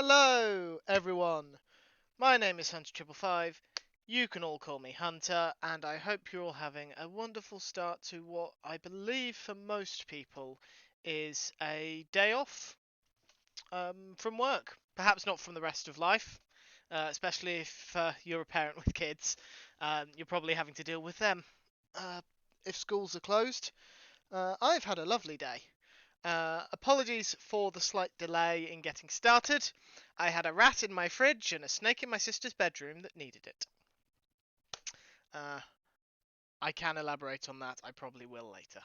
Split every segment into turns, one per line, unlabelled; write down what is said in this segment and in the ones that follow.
Hello, everyone. My name is Hunter555. You can all call me Hunter, and I hope you're all having a wonderful start to what I believe for most people is a day off from work. Perhaps not from the rest of life, especially if you're a parent with kids. You're probably having to deal with them. If schools are closed, I've had a lovely day. Apologies for the slight delay in getting started. I had a rat in my fridge and a snake in my sister's bedroom that needed it. I can elaborate on that. I probably will later.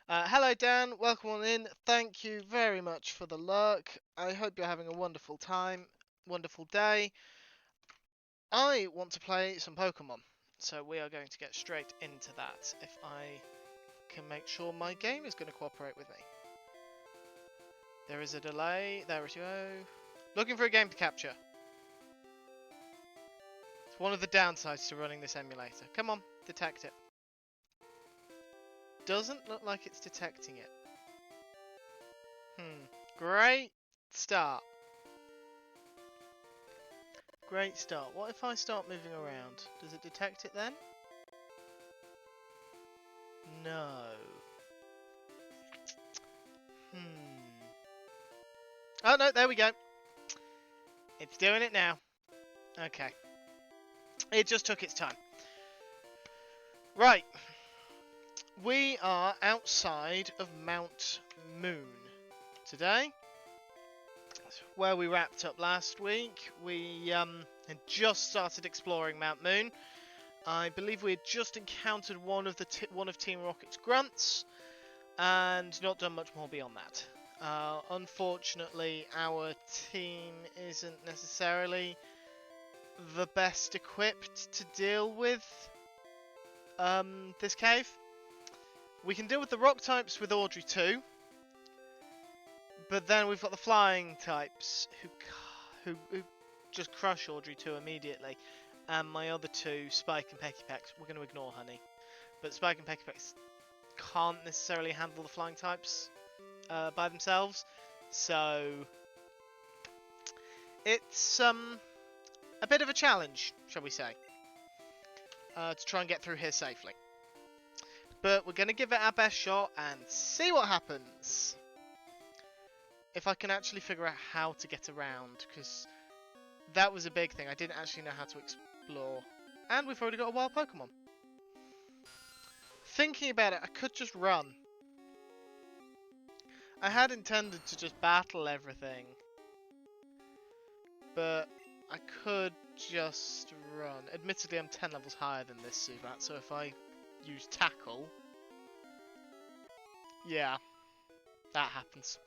Hello, Dan. Welcome on in. Thank you very much for the lurk. I hope you're having a wonderful time, wonderful day. I want to play some Pokemon, so we are going to get straight into that if I can make sure my game is going to cooperate with me. There is a delay. There we go. Looking for a game to capture. It's one of the downsides to running this emulator. Come on, detect it. Doesn't look like it's detecting it. Great start. Great start. What if I start moving around? Does it detect it then? No. Oh no, there we go. It's doing it now. Okay. It just took its time. Right. We are outside of Mount Moon today. Where we wrapped up last week. We had just started exploring Mount Moon. I believe we had just encountered one of Team Rocket's grunts, and not done much more beyond that. Unfortunately, our team isn't necessarily the best equipped to deal with this cave. We can deal with the rock types with Audrey 2, but then we've got the flying types who just crush Audrey 2 immediately. And my other two, Spike and Peckypex, we're going to ignore Honey. But Spike and Peckypex can't necessarily handle the flying types by themselves. So it's a bit of a challenge, shall we say, to try and get through here safely. But we're going to give it our best shot and see what happens. If I can actually figure out how to get around, because that was a big thing. I didn't actually know how to explore. And we've already got a wild Pokemon. Thinking about it, I could just run. I had intended to just battle everything. But I could just run. Admittedly, I'm 10 levels higher than this Zubat, so if I use Tackle... yeah, that happens.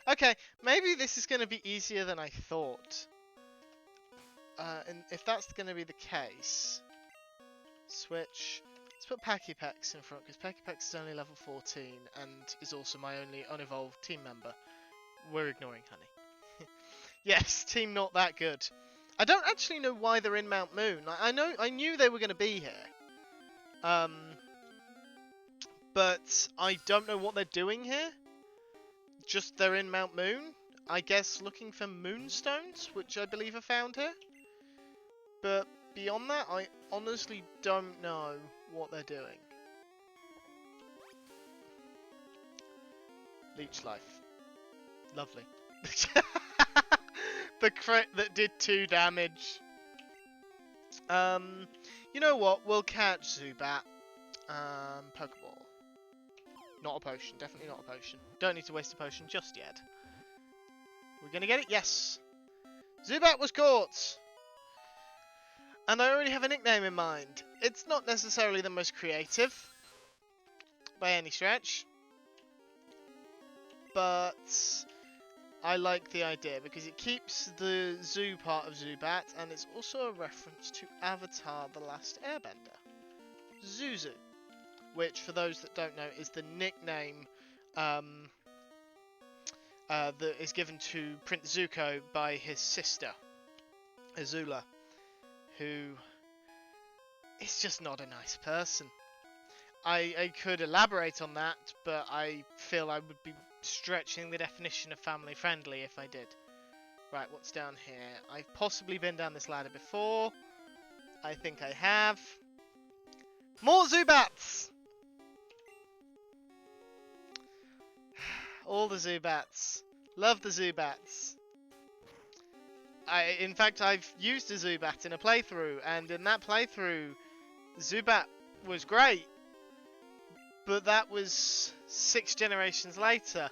Okay, maybe this is going to be easier than I thought. And if that's going to be the case, switch. Let's put Peckypex in front, because Peckypex is only level 14 and is also my only unevolved team member. We're ignoring Honey. Yes, team not that good. I don't actually know why they're in Mount Moon. I knew they were going to be here. But I don't know what they're doing here. Just they're in Mount Moon. I guess looking for moonstones, which I believe are found here. But beyond that, I honestly don't know what they're doing. Leech Life. Lovely. The crit that did 2 damage. You know what? We'll catch Zubat. Pokeball. Not a potion. Definitely not a potion. Don't need to waste a potion just yet. We're gonna get it? Yes. Zubat was caught. And I already have a nickname in mind. It's not necessarily the most creative, by any stretch, but I like the idea because it keeps the zoo part of Zubat, and it's also a reference to Avatar: The Last Airbender, Zuzu, which, for those that don't know, is the nickname that is given to Prince Zuko by his sister, Azula, who is just not a nice person. I could elaborate on that, but I feel I would be stretching the definition of family friendly if I did. Right, what's down here? I've possibly been down this ladder before. I think I have. More Zubats! All the Zubats. Love the Zubats. In fact, I've used a Zubat in a playthrough, and in that playthrough, Zubat was great. But that was 6 generations later.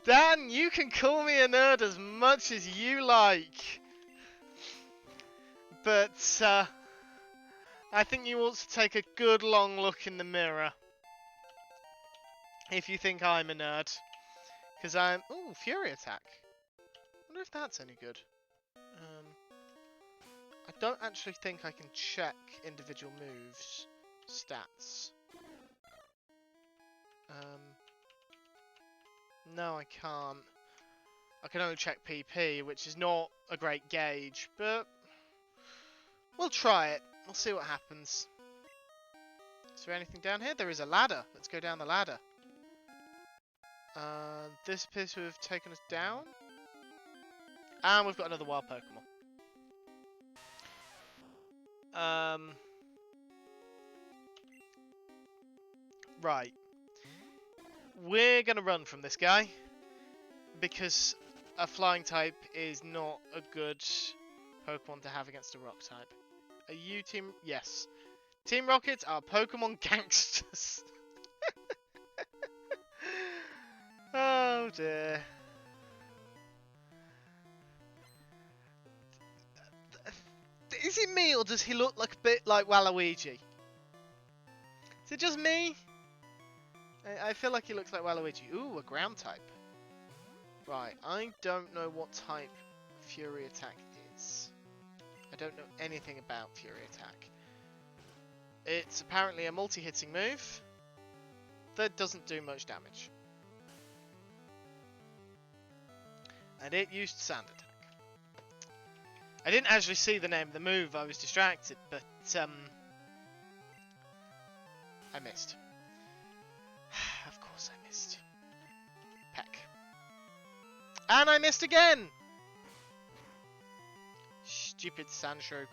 Dan, you can call me a nerd as much as you like. But, I think you ought to take a good long look in the mirror. If you think I'm a nerd. Because I'm... Ooh, Fury Attack. I wonder if that's any good. I don't actually think I can check individual moves stats. No, I can't. I can only check PP, which is not a great gauge, but we'll try it. We'll see what happens. Is there anything down here? There is a ladder. Let's go down the ladder. This appears to have taken us down. And we've got another wild Pokemon. Right. We're going to run from this guy. Because a flying type is not a good Pokemon to have against a rock type. Are you Team... Yes. Team Rockets are Pokemon gangsters. Oh dear. Is it me, or does he look like a bit like Waluigi? Is it just me? I feel like he looks like Waluigi. Ooh, a ground type. Right, I don't know what type Fury Attack is. I don't know anything about Fury Attack. It's apparently a multi-hitting move that doesn't do much damage. And it used Sand Attack. I didn't actually see the name of the move, I was distracted, but I missed. Of course I missed. Peck. And I missed again! Stupid Sandshrew.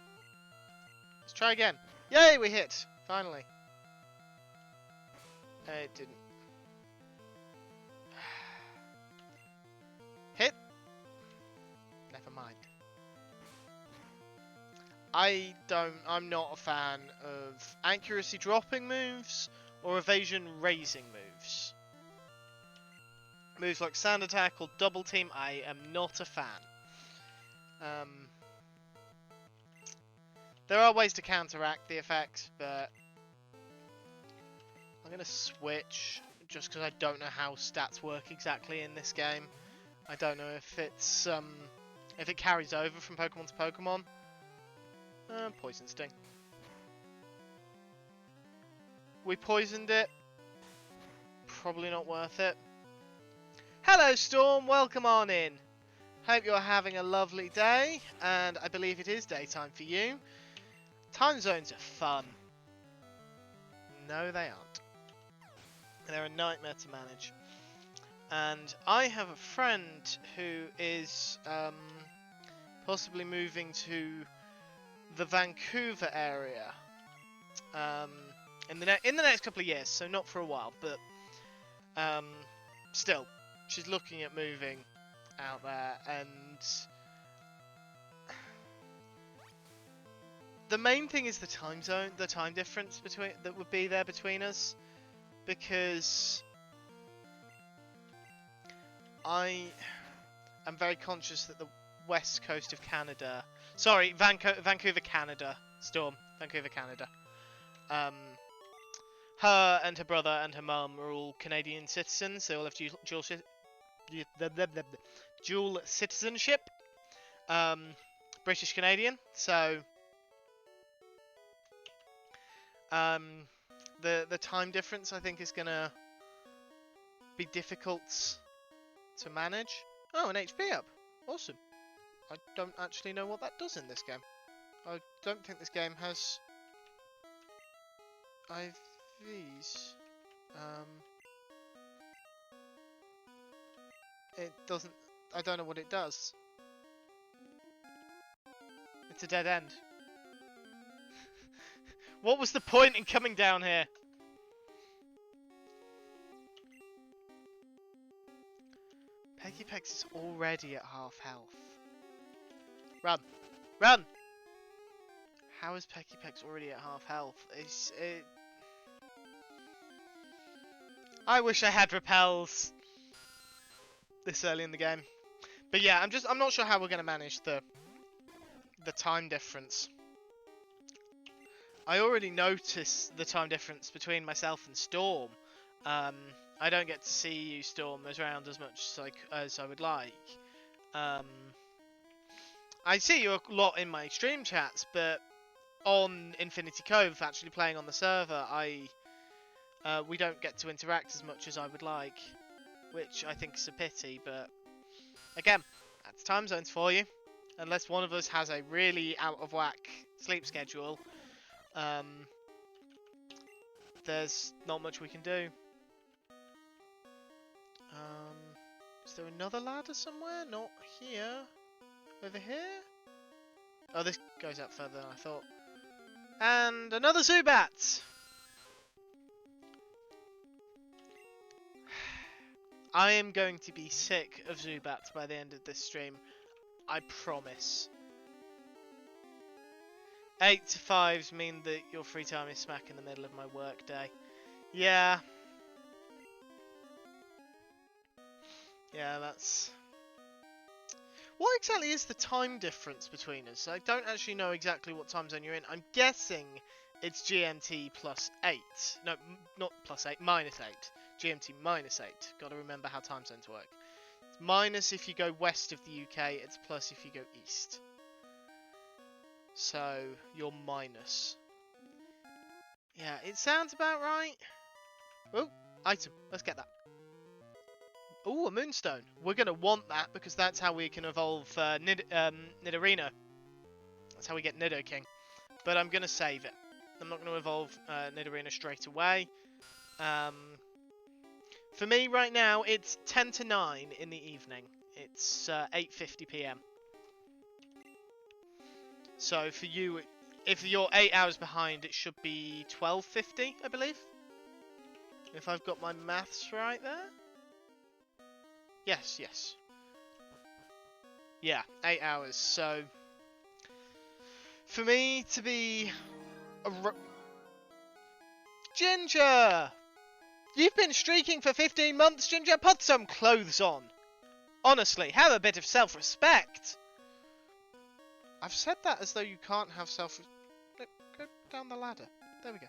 Let's try again. Yay, we hit! Finally. It didn't. Hit! Never mind. I'm not a fan of accuracy dropping moves or evasion raising moves. Moves like Sand Attack or Double Team, I am not a fan. There are ways to counteract the effect, but I'm going to switch just because I don't know how stats work exactly in this game. I don't know if it's if it carries over from Pokemon to Pokemon. Poison Sting. We poisoned it. Probably not worth it. Hello Storm, welcome on in. Hope you're having a lovely day, and I believe it is daytime for you. Time zones are fun. No, they aren't. They're a nightmare to manage. And I have a friend who is possibly moving to the Vancouver area in the next couple of years, so not for a while, but still, she's looking at moving out there, and the main thing is the time zone, the time difference that would be there between us, because I am very conscious that the west coast of Canada, sorry, Vancouver, Canada, Storm, Vancouver, Canada, her and her brother and her mum are all Canadian citizens. They all have dual citizenship, British Canadian. So the time difference, I think, is gonna be difficult to manage. Oh, an HP up, awesome. I don't actually know what that does in this game. I don't think this game has IVs. it doesn't... I don't know what it does. It's a dead end. What was the point in coming down here? Peggypex is already at half health. Run! Run! How is Peggypex already at half health? I wish I had repels this early in the game. But yeah, I'm not sure how we're gonna manage the time difference. I already noticed the time difference between myself and Storm. I don't get to see you, Storm, around as much as I would like. I see you a lot in my stream chats, but on Infinity Cove, actually playing on the server, we don't get to interact as much as I would like, which I think is a pity. But again, that's time zones for you. Unless one of us has a really out of whack sleep schedule, there's not much we can do. Is there another ladder somewhere? Not here. Over here? Oh, this goes up further than I thought. And another Zubat! I am going to be sick of Zubats by the end of this stream. I promise. 8 to 5s mean that your free time is smack in the middle of my work day. Yeah. Yeah, that's... What exactly is the time difference between us? I don't actually know exactly what time zone you're in. I'm guessing it's GMT plus 8. No, not plus 8, minus 8. GMT minus 8. Gotta remember how time zones work. It's minus if you go west of the UK, it's plus if you go east. So, you're minus. Yeah, it sounds about right. Oh, item. Let's get that. Oh, a Moonstone. We're going to want that because that's how we can evolve Nidorino. That's how we get Nidoking. But I'm going to save it. I'm not going to evolve Nidorino straight away. For me right now, it's 10 to 9 in the evening. It's 8:50 PM. So for you, if you're 8 hours behind, it should be 12:50, I believe. If I've got my maths right there. Yes, yes. Yeah, 8 hours. So for me to be Ginger! You've been streaking for 15 months, Ginger. Put some clothes on. Honestly, have a bit of self-respect. I've said that as though you can't have Look, go down the ladder. There we go.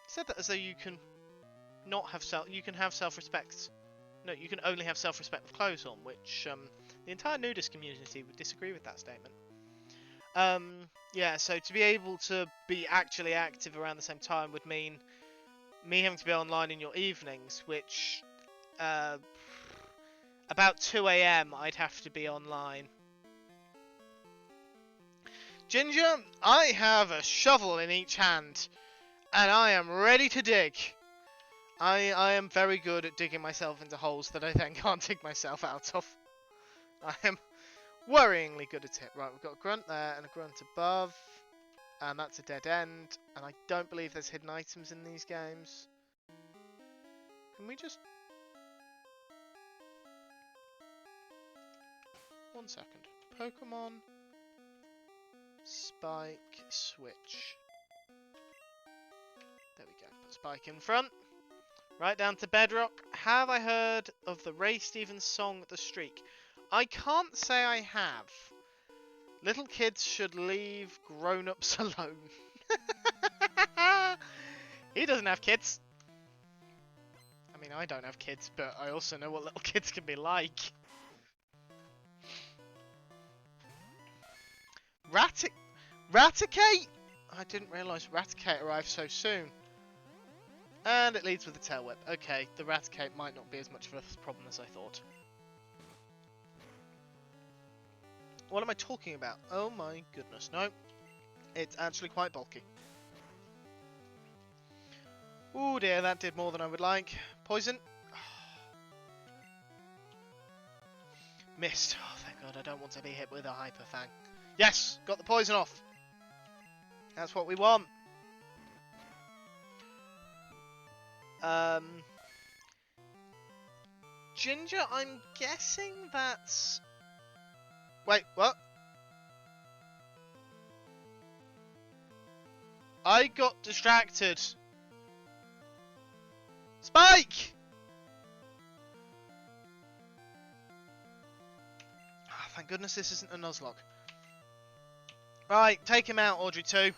Said that as though you can not have you can have self-respect. No, you can only have self-respect with clothes on, which the entire nudist community would disagree with that statement. Yeah, so to be able to be actually active around the same time would mean me having to be online in your evenings, which about 2 AM I'd have to be online. Ginger, I have a shovel in each hand, and I am ready to dig. I am very good at digging myself into holes that I then can't dig myself out of. I am worryingly good at it. Right, we've got a grunt there and a grunt above, and that's a dead end, and I don't believe there's hidden items in these games. Can we just... 1 second. Pokémon... Spike, switch. There we go. Put Spike in front. Right down to Bedrock. Have I heard of the Ray Stevens song, The Streak? I can't say I have. Little kids should leave grown-ups alone. He doesn't have kids. I mean, I don't have kids, but I also know what little kids can be like. Raticate? I didn't realise Raticate arrived so soon. And it leads with a tail whip. Okay, the Raticate might not be as much of a problem as I thought. What am I talking about? Oh my goodness, no. It's actually quite bulky. Oh dear, that did more than I would like. Poison. Missed. Oh, thank God, I don't want to be hit with a Hyper Fang. Yes! Got the poison off! That's what we want. Ginger, I'm guessing that's... Wait, what? I got distracted. Spike! Oh, thank goodness this isn't a Nuzlocke. Right, take him out, Audrey 2. I'm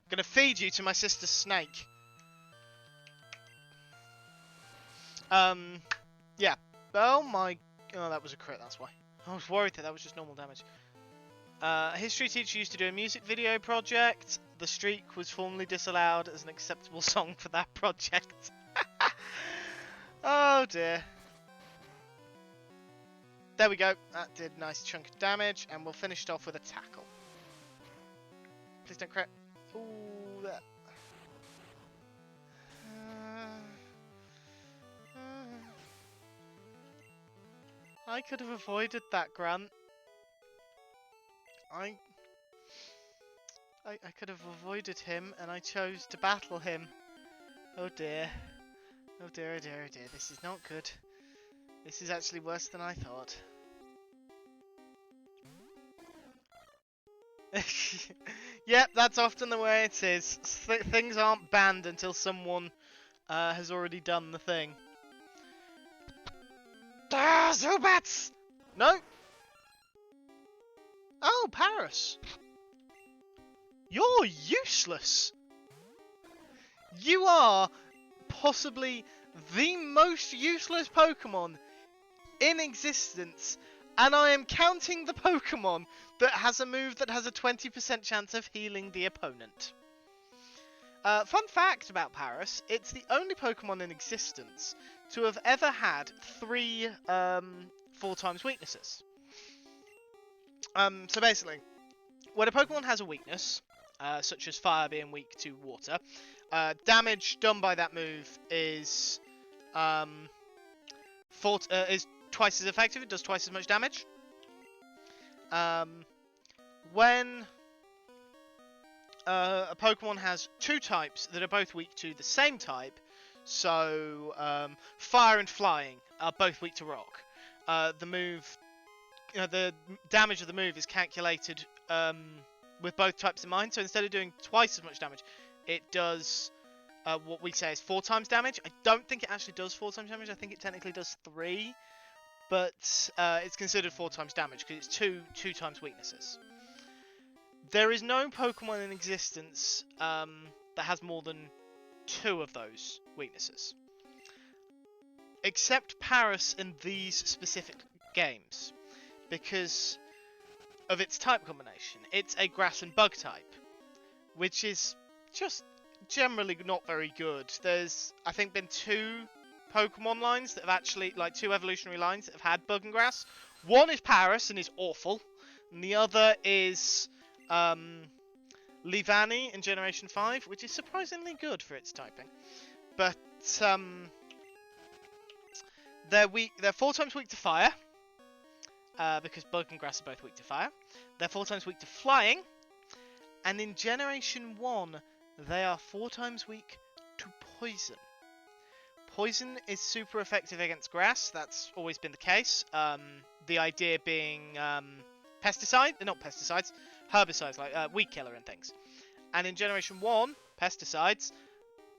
gonna feed you to my sister's snake. Yeah. Oh my... Oh, that was a crit, that's why. I was worried that was just normal damage. A history teacher used to do a music video project. The streak was formally disallowed as an acceptable song for that project. Oh dear. There we go. That did a nice chunk of damage, and we'll finish it off with a tackle. Please don't crit. Ooh, that. I could have avoided that, Grant. I could have avoided him, and I chose to battle him. Oh dear. Oh dear, oh dear, oh dear. This is not good. This is actually worse than I thought. Yep, that's often the way it is. Things aren't banned until someone has already done the thing. Ah, Zubats! No! Oh, Paris! You're useless! You are possibly the most useless Pokemon in existence, and I am counting the Pokemon that has a move that has a 20% chance of healing the opponent. Fun fact about Paris, it's the only Pokemon in existence to have ever had 3 4 times weaknesses. So basically, when a Pokemon has a weakness, such as fire being weak to water, damage done by that move is twice as effective. It does twice as much damage. When a Pokemon has 2 types that are both weak to the same type, so fire and flying are both weak to rock, the damage of the move is calculated with both types in mind. So instead of doing twice as much damage, it does what we say is 4 times damage. I don't think it actually does 4 times damage. I think it technically does 3, but it's considered 4 times damage because it's 2 times weaknesses. There is no Pokemon in existence that has more than 2 of those weaknesses, except Paris in these specific games, because of its type combination. It's a grass and bug type, which is just generally not very good. There's, I think, been 2 Pokemon lines that have actually, like 2 evolutionary lines that have had bug and grass. One is Paris and is awful, and the other is Livani in Generation 5, which is surprisingly good for its typing. But they're 4 times weak to fire, because bug and grass are both weak to fire. They're 4 times weak to flying, and in Generation 1, they are 4 times weak to poison. Poison is super effective against grass. That's always been the case. The idea being herbicides, like weed killer and things. And in Generation 1, pesticides,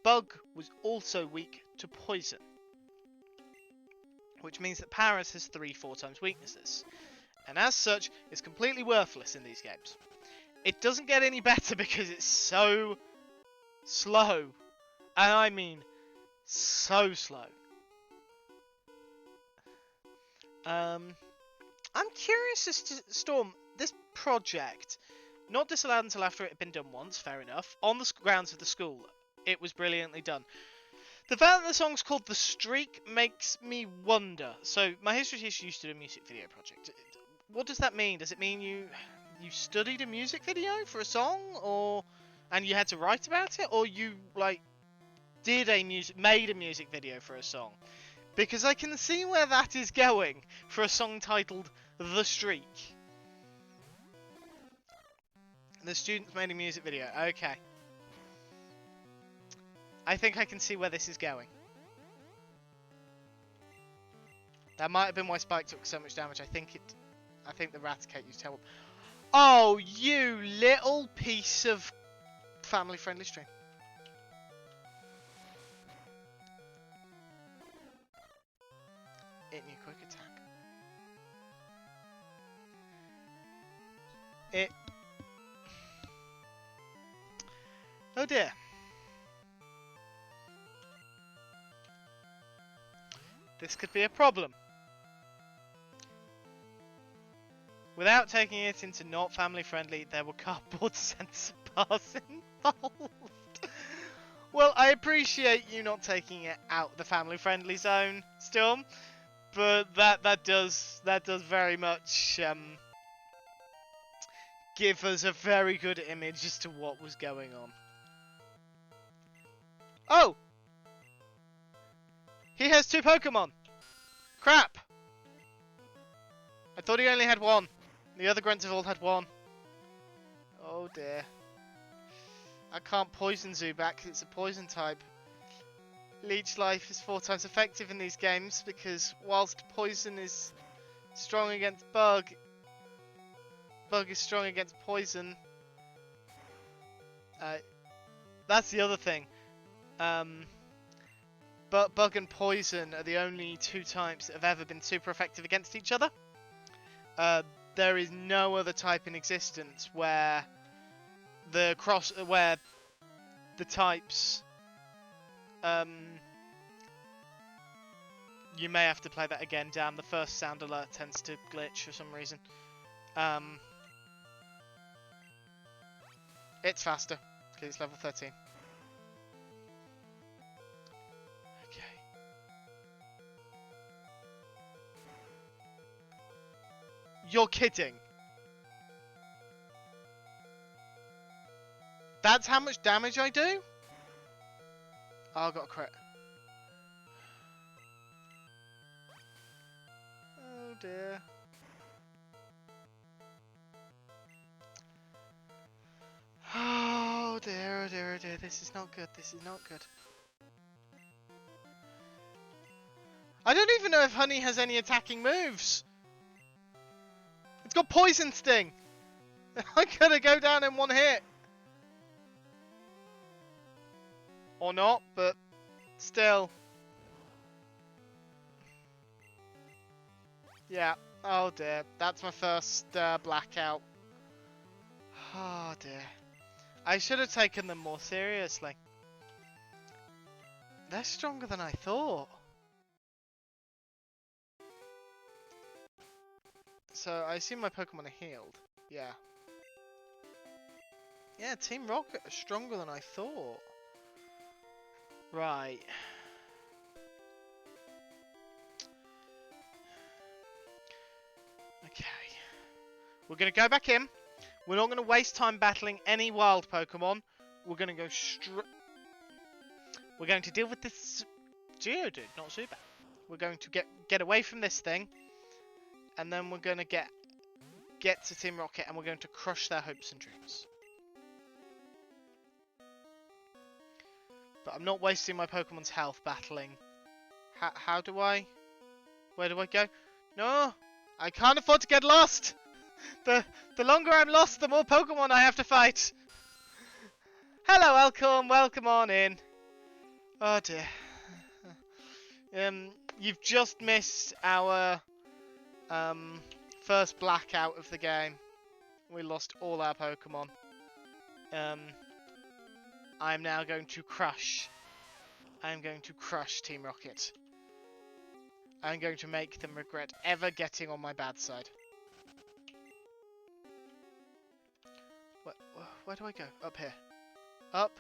bug was also weak to poison, which means that Paris has 3 4 times weaknesses, and as such, is completely worthless in these games. It doesn't get any better because it's so slow, and I mean so slow. I'm curious as to, Storm, this project, not disallowed until after it had been done once, fair enough, on the grounds of the school, it was brilliantly done. The fact that the song's called The Streak makes me wonder. So, my history teacher used to do a music video project. What does that mean? Does it mean you studied a music video for a song, and you had to write about it, or you like made a music video for a song? Because I can see where that is going for a song titled The streak. The students made a music video. Okay. I think I can see where this is going. That might have been why Spike took so much damage. I think the Raticate used help. Oh, you little piece of family-friendly stream. It knew quick attack. It. Oh dear. This could be a problem. Without taking it into not family friendly, there were cardboard sensor bars involved. Well, I appreciate you not taking it out the family friendly zone, Storm, but that does very much give us a very good image as to what was going on. Oh! He has 2 Pokemon! Crap! I thought he only had 1. The other grunts have all had 1. Oh dear. I can't poison Zubat because it's a poison type. Leech Life is 4 times effective in these games because whilst poison is strong against Bug, Bug is strong against poison. That's the other thing. But Bug and Poison are the only 2 types that have ever been super effective against each other. There is no other type in existence where the types. You may have to play that again. Damn, the first sound alert tends to glitch for some reason. It's faster because it's level 13. You're kidding. That's how much damage I do? Oh, I got a crit. Oh dear. Oh dear, oh dear, oh dear. This is not good. This is not good. I don't even know if Honey has any attacking moves. It's got Poison Sting! I gotta go down in 1 hit! Or not, but still. Yeah, oh dear. That's my first blackout. Oh dear. I should have taken them more seriously. They're stronger than I thought. So, I assume my Pokemon are healed. Yeah. Yeah, Team Rocket are stronger than I thought. Right. Okay. We're going to go back in. We're not going to waste time battling any wild Pokemon. We're going to go straight... We're going to deal with this Geodude, not Zubat. We're going to get away from this thing. And then we're going to get to Team Rocket and we're going to crush their hopes and dreams. But I'm not wasting my Pokemon's health battling. How do I... Where do I go? No! I can't afford to get lost! The longer I'm lost, the more Pokemon I have to fight! Hello, welcome on in. Oh dear. You've just missed our... first blackout of the game. We lost all our Pokemon. I'm now going to crush. I'm going to crush Team Rocket. I'm going to make them regret ever getting on my bad side. Where do I go? Up here. Up.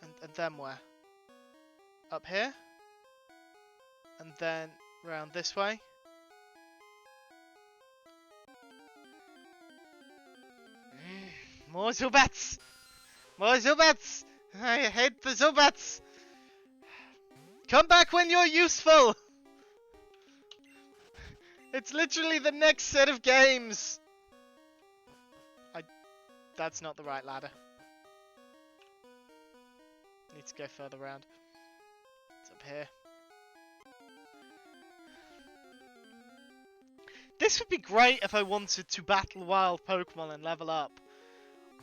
And then where? Up here. And then round this way. More Zubats! More Zubats! I hate the Zubats! Come back when you're useful! It's literally the next set of games! That's not the right ladder. Need to go further around. It's up here. This would be great if I wanted to battle wild Pokemon and level up.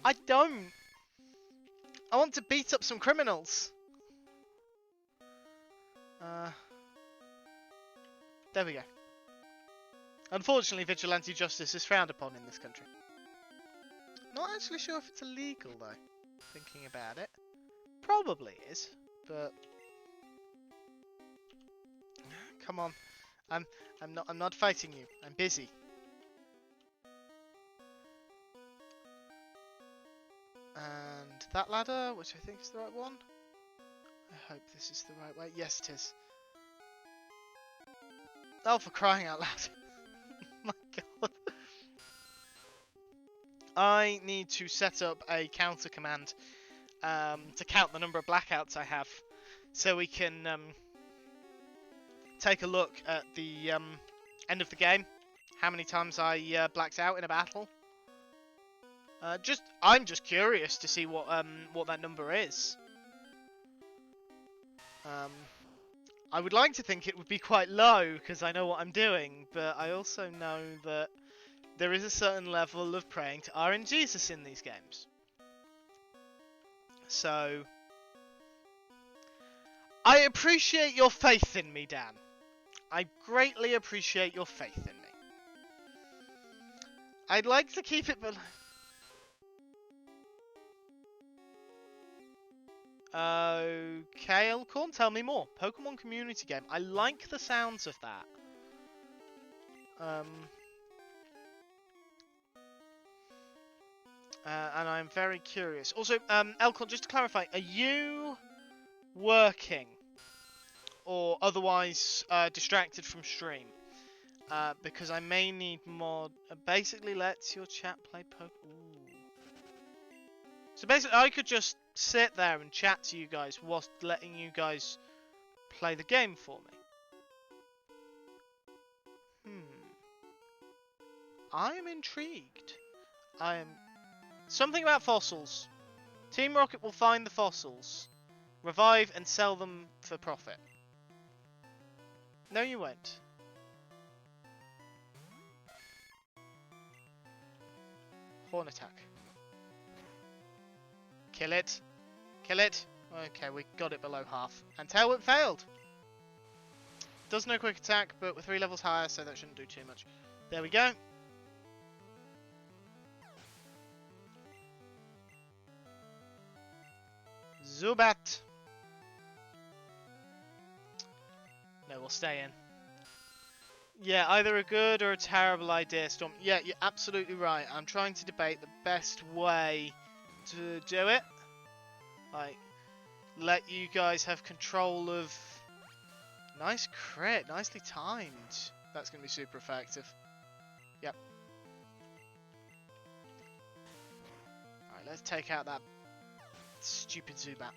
I don't. I want to beat up some criminals. There we go. Unfortunately, vigilante justice is frowned upon in this country. Not actually sure if it's illegal though. Thinking about it, probably is. But come on, I'm not fighting you. I'm busy. And that ladder, which I think is the right one. I hope this is the right way. Yes, it is. Oh, for crying out loud! My God. I need to set up a counter command to count the number of blackouts I have, so we can take a look at the end of the game, how many times I blacked out in a battle. I'm just curious to see what that number is. I would like to think it would be quite low because I know what I'm doing, but I also know that there is a certain level of praying to RNGesus in these games. So, I appreciate your faith in me, Dan. I greatly appreciate your faith in me. I'd like to keep it below. Okay, Elcorn, tell me more. Pokemon community game. I like the sounds of that. And I'm very curious. Also, Elcorn, just to clarify, are you working or otherwise distracted from stream? Because I may need mod. Basically, lets your chat play Pokemon. So basically, I could just sit there and chat to you guys whilst letting you guys play the game for me. I am intrigued. I am... Something about fossils. Team Rocket will find the fossils, revive and sell them for profit. No, you won't. Horn attack. Kill it. Kill it. Okay, we got it below half. And Tail Whip failed. Does no quick attack, but with 3 levels higher, so that shouldn't do too much. There we go. Zubat. No, we'll stay in. Yeah, either a good or a terrible idea, Storm. Yeah, you're absolutely right. I'm trying to debate the best way to do it. Like, let you guys have control of... Nice crit, nicely timed. That's going to be super effective. Yep. Alright, let's take out that stupid Zubat.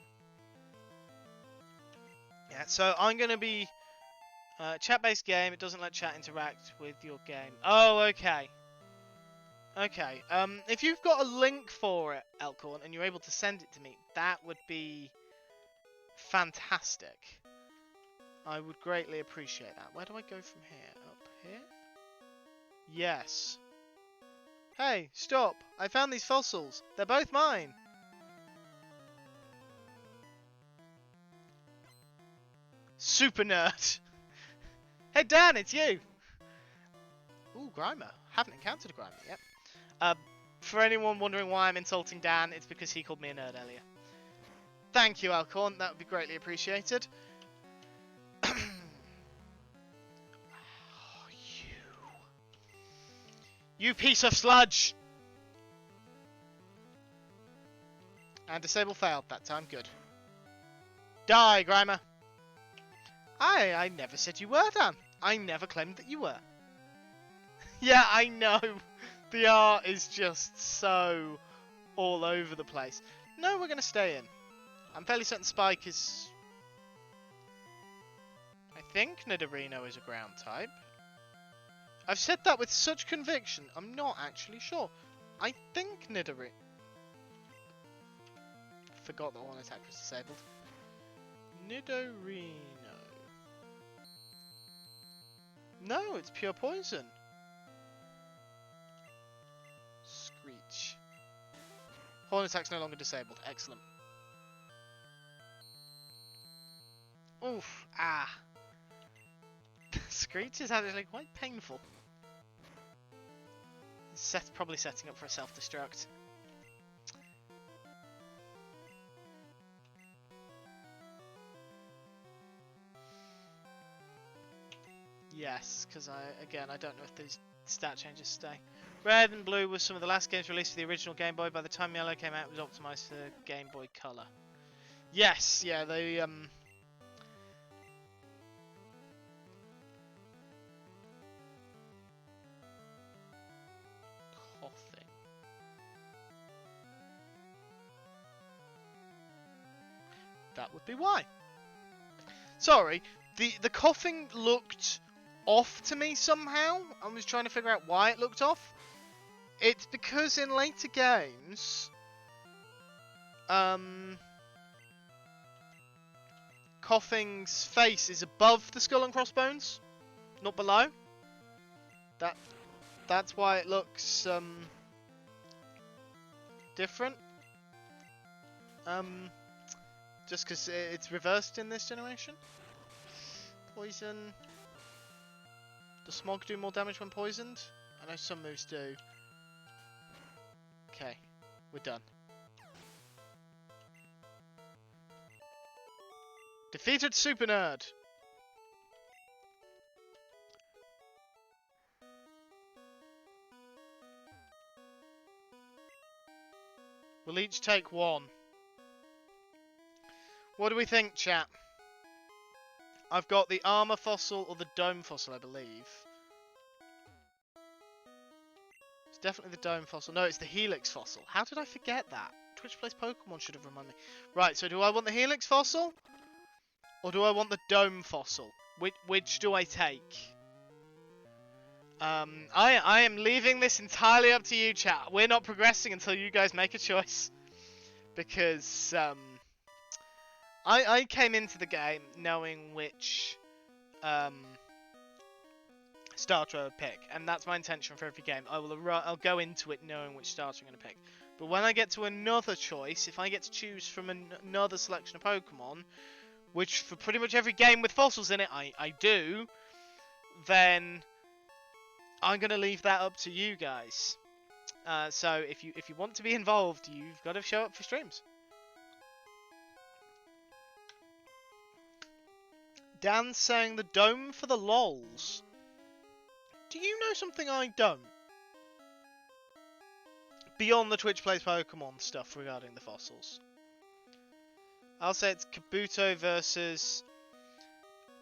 Yeah, so I'm going to be... chat-based game, it doesn't let chat interact with your game. Oh, okay. Okay, if you've got a link for it, Elcorn, and you're able to send it to me, that would be fantastic. I would greatly appreciate that. Where do I go from here? Up here? Yes. Hey, stop! I found these fossils. They're both mine. Super nerd. Hey Dan, it's you! Ooh, Grimer. Haven't encountered a Grimer yet. For anyone wondering why I'm insulting Dan, it's because he called me a nerd earlier. Thank you, Elcorn. That would be greatly appreciated. Oh, you piece of sludge! And disable failed that time. Good. Die, Grimer! I never said you were, Dan. I never claimed that you were. Yeah, I know. The art is just so all over the place. No, we're going to stay in. I'm fairly certain Spike is... I think Nidorino is a ground type. I've said that with such conviction, I'm not actually sure. I think Nidorin. Forgot that one attack was disabled. Nidorino. No, it's pure poison. Screech. Horn attack's no longer disabled. Excellent. Oof. Ah. Screech is actually quite painful. Probably setting up for a self-destruct. Yes, because I don't know if these stat changes stay. Red and Blue was some of the last games released for the original Game Boy. By the time Yellow came out, it was optimized for Game Boy Color. Yes, yeah, they coughing. That would be why. Sorry, the coughing looked off to me somehow. I was trying to figure out why it looked off. It's because in later games, Coughing's face is above the skull and crossbones, not below. That's why it looks different. Just because it's reversed in this generation. Poison. Does Smog do more damage when poisoned? I know some moves do. Okay, we're done. Defeated Super Nerd! We'll each take one. What do we think, chat? I've got the armor fossil or the dome fossil, I believe. It's definitely the dome fossil. No, it's the helix fossil. How did I forget that? Twitch Plays Pokemon should have reminded me. Right, so do I want the helix fossil? Or do I want the dome fossil? Which do I take? I am leaving this entirely up to you, chat. We're not progressing until you guys make a choice. Because, I came into the game knowing which starter I would pick, and that's my intention for every game. I'll go into it knowing which starter I'm going to pick. But when I get to another choice, if I get to choose from another selection of Pokemon, which for pretty much every game with fossils in it I do, then I'm going to leave that up to you guys. So if you want to be involved, you've got to show up for streams. Dan's saying the dome for the lols. Do you know something I don't? Beyond the Twitch Plays Pokemon stuff regarding the fossils. I'll say it's Kabuto versus...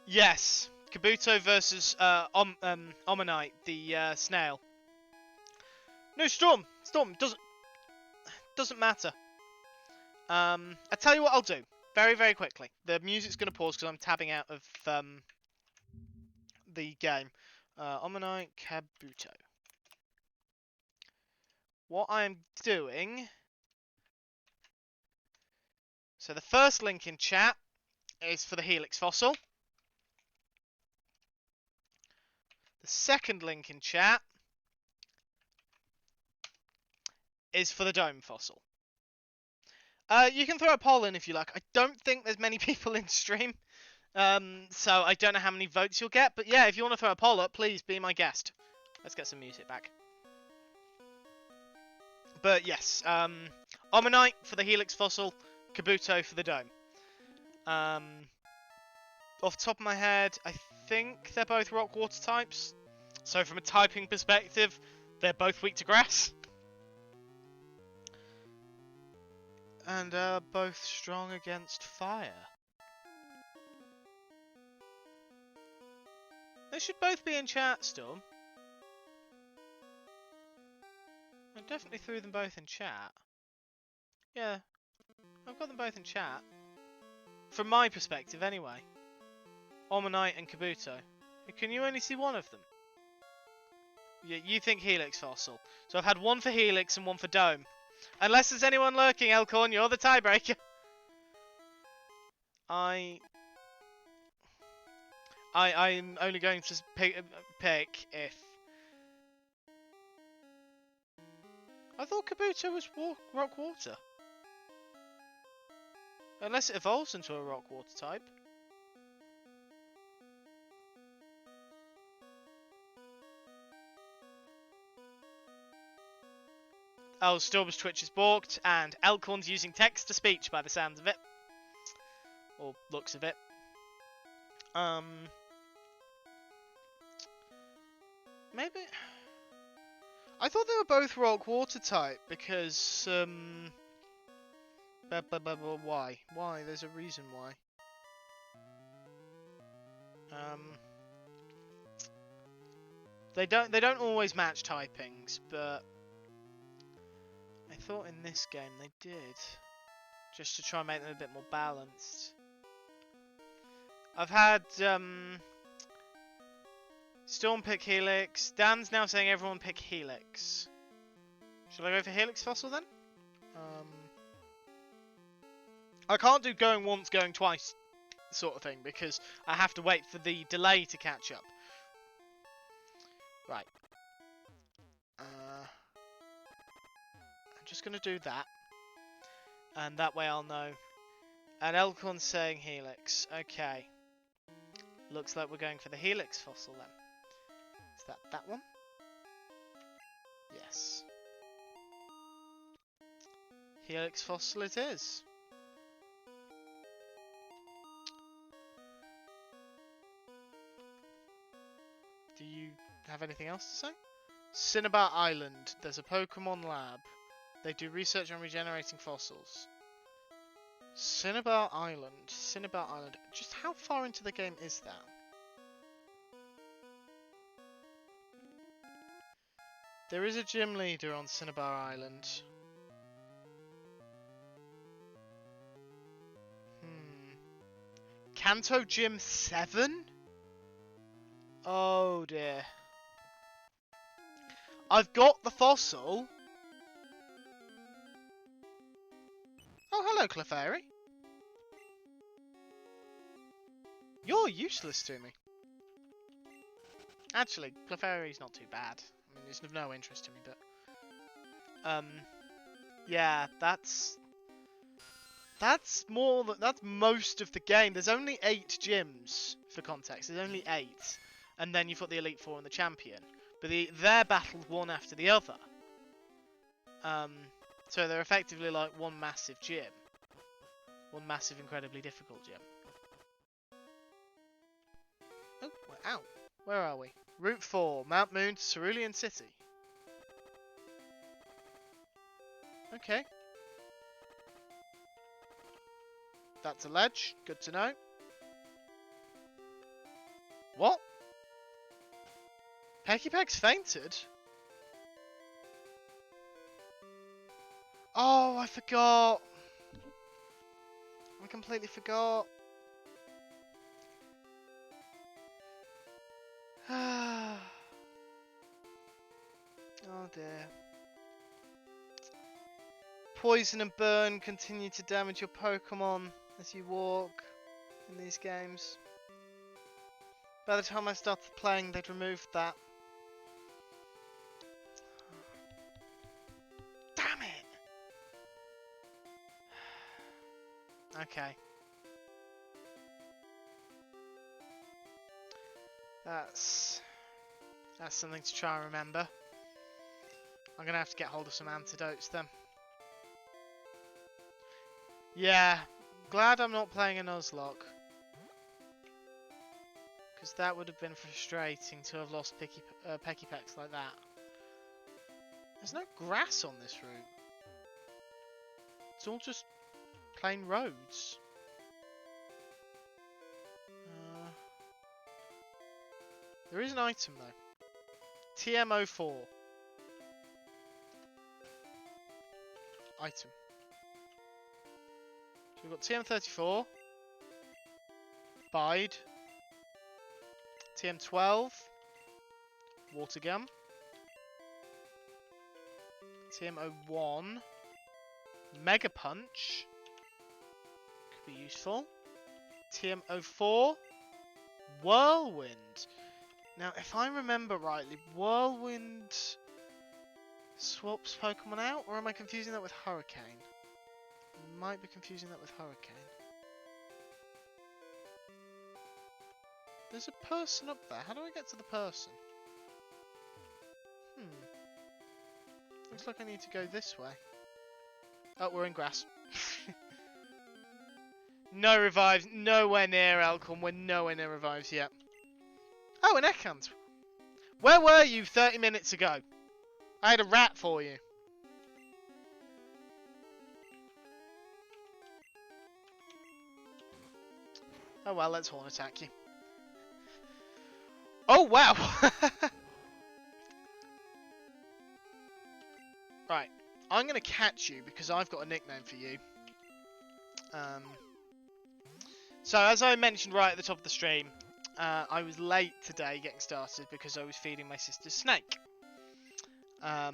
Yes, Kabuto versus Omanyte, the snail. No, Storm! Storm, doesn't matter. I tell you what I'll do. Very, very quickly. The music's going to pause because I'm tabbing out of the game. Omanyte, Kabuto. What I'm doing... So the first link in chat is for the Helix Fossil. The second link in chat is for the Dome Fossil. You can throw a poll in if you like. I don't think there's many people in stream. So I don't know how many votes you'll get. But yeah, if you want to throw a poll up, please be my guest. Let's get some music back. But yes, Omanyte for the Helix Fossil, Kabuto for the Dome. Off the top of my head, I think they're both rock water types. So from a typing perspective, they're both weak to grass. And both strong against fire. They should both be in chat, Storm. I definitely threw them both in chat. Yeah, I've got them both in chat. From my perspective, anyway. Omanyte and Kabuto. Can you only see one of them? You think Helix fossil. So I've had one for Helix and one for Dome. Unless there's anyone lurking, Elkhorn, you're the tiebreaker. I'm only going to pick if... I thought Kabuto was rock water. Unless it evolves into a rock water type. Oh, Storm's Twitch is balked, and Elkhorn's using text-to-speech by the sounds of it. Or looks of it. Maybe... I thought they were both rock water type, because, why? Why? There's a reason why. They don't always match typings, but I thought in this game they did, just to try and make them a bit more balanced. I've had Storm pick Helix. Dan's now saying everyone pick Helix. Shall I go for Helix Fossil then? I can't do going once, going twice sort of thing, because I have to wait for the delay to catch up. Right. I'm just going to do that. And that way I'll know. And Elkhorn's saying Helix. Okay. Looks like we're going for the Helix Fossil then. Is that one? Yes. Helix Fossil it is. Do you have anything else to say? Cinnabar Island. There's a Pokémon lab. They do research on regenerating fossils. Cinnabar Island. Cinnabar Island. Just how far into the game is that? There is a gym leader on Cinnabar Island. Kanto Gym 7? Oh dear. I've got the fossil. Oh, hello, Clefairy. You're useless to me. Actually, Clefairy's not too bad. I mean, it's of no interest to me, but... yeah, that's most of the game. There's only 8 gyms, for context. There's only 8. And then you've got the Elite Four and the Champion. But they're battled one after the other. So they're effectively like one massive gym. One massive, incredibly difficult gym. Oh, we're out. Where are we? Route 4, Mount Moon to Cerulean City. Okay. That's a ledge. Good to know. What? Peggypeg's fainted? Oh, I forgot. I completely forgot. Oh dear. Poison and burn continue to damage your Pokemon as you walk in these games. By the time I started playing, they'd removed that. Damn it! Okay. That's something to try and remember. I'm gonna have to get hold of some antidotes then. Yeah, glad I'm not playing a Nuzlocke. Because that would have been frustrating to have lost Peckypex like that. There's no grass on this route. It's all just plain roads. There is an item though. TM04. Item. So we've got TM34. Bide. TM12. Water Gum. TM01. Mega Punch. Could be useful. TM04. Whirlwind. Now, if I remember rightly, Whirlwind swaps Pokemon out, or am I confusing that with Hurricane? I might be confusing that with Hurricane. There's a person up there. How do I get to the person? Looks like I need to go this way. Oh, we're in grass. No revives. Nowhere near Elcon. We're nowhere near revives yet. Oh, an Ekans. Where were you 30 minutes ago? I had a rat for you. Oh well, let's horn attack you. Oh wow! Right, I'm gonna catch you because I've got a nickname for you. So as I mentioned right at the top of the stream, I was late today getting started because I was feeding my sister's snake. My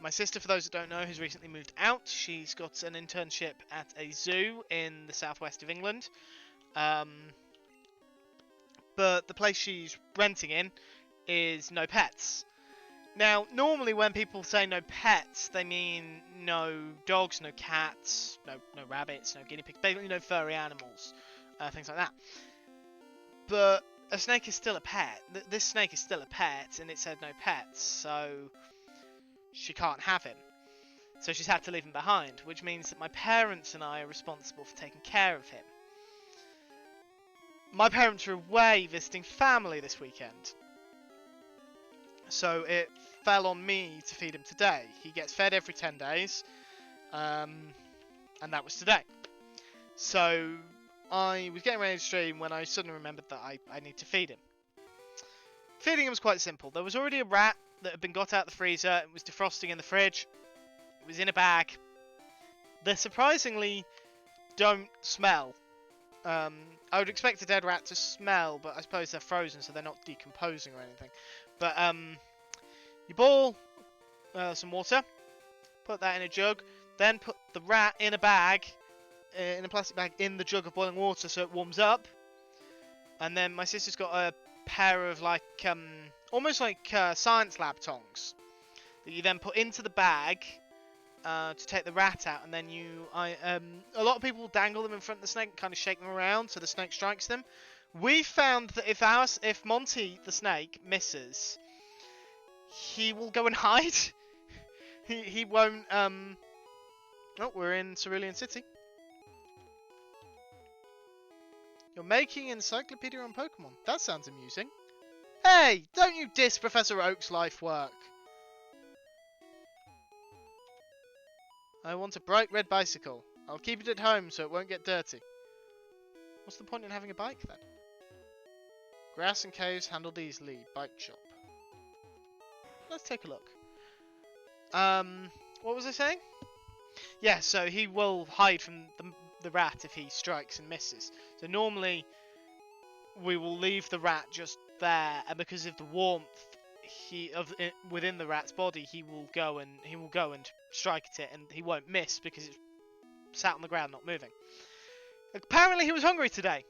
sister, for those that don't know, has recently moved out. She's got an internship at a zoo in the southwest of England. But the place she's renting in is no pets. Now, normally when people say no pets, they mean no dogs, no cats, no rabbits, no guinea pigs, basically no furry animals, things like that. But a snake is still a pet. This snake is still a pet, and it said no pets, so she can't have him. So she's had to leave him behind, which means that my parents and I are responsible for taking care of him. My parents are away visiting family this weekend. So it fell on me to feed him today. He gets fed every 10 days. And that was today. So I was getting ready to stream when I suddenly remembered that I need to feed him. Feeding him was quite simple. There was already a rat that had been got out of the freezer. It was defrosting in the fridge. It was in a bag. They surprisingly don't smell. I would expect a dead rat to smell, but I suppose they're frozen, so they're not decomposing or anything. But you boil some water, put that in a jug, then put the rat in a bag, in a plastic bag, in the jug of boiling water so it warms up. And then my sister's got a pair of like almost like science lab tongs that you then put into the bag to take the rat out, and then a lot of people dangle them in front of the snake and kind of shake them around so the snake strikes them. We found that if Monty the snake misses, he will go and hide. he won't. Oh, we're in Cerulean City. You're making an encyclopedia on Pokemon. That sounds amusing. Hey, don't you diss Professor Oak's life work. I want a bright red bicycle. I'll keep it at home so it won't get dirty. What's the point in having a bike then? Grass and caves handled easily. Bike shop. Let's take a look. What was I saying? Yeah, so he will hide from the rat if he strikes and misses. So normally we will leave the rat just there, and because of the warmth within the rat's body, he will go and strike at it, and he won't miss because it's sat on the ground not moving. Apparently he was hungry today,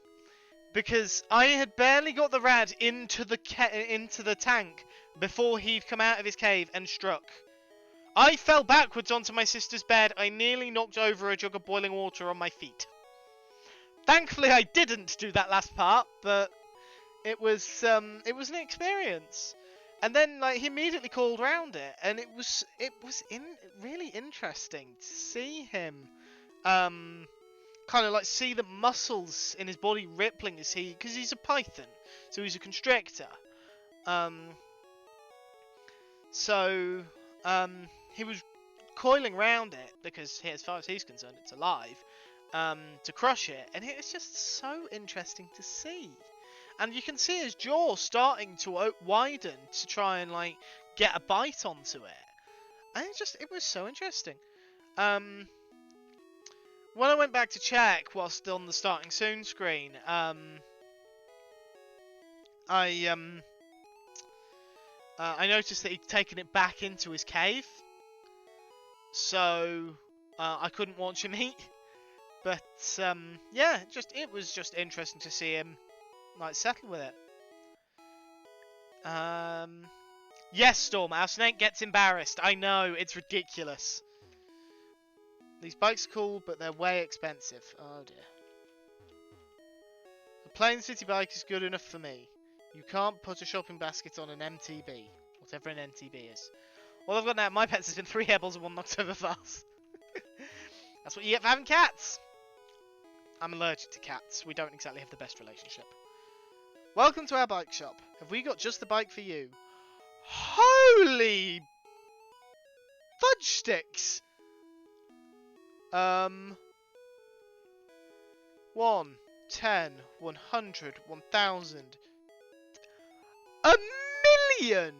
because I had barely got the rat into the tank before he'd come out of his cave and struck. I fell backwards onto my sister's bed. I nearly knocked over a jug of boiling water on my feet. Thankfully I didn't do that last part, but it was an experience. And then like he immediately called round it, and it was really interesting to see him kind of like see the muscles in his body rippling as because he's a python, so he's a constrictor. He was coiling round it because, as far as he's concerned, it's alive, to crush it, and it was just so interesting to see. And you can see his jaw starting to widen to try and like get a bite onto it, and it was so interesting. When I went back to check whilst on the starting soon screen, I noticed that he'd taken it back into his cave. so I couldn't watch him eat. But yeah, it was just interesting to see him like settle with it. Yes, Storm, our snake gets embarrassed. I know, it's ridiculous. These bikes are cool, but they're way expensive. Oh dear. A plain city bike is good enough for me. You can't put a shopping basket on an MTB, whatever an MTB is. All I've got now, my pets has been 3 hairballs and 1 knocked over fast. That's what you get for having cats. I'm allergic to cats. We don't exactly have the best relationship. Welcome to our bike shop. Have we got just the bike for you? Holy fudge sticks! 1, 10, 100, 1000. A million!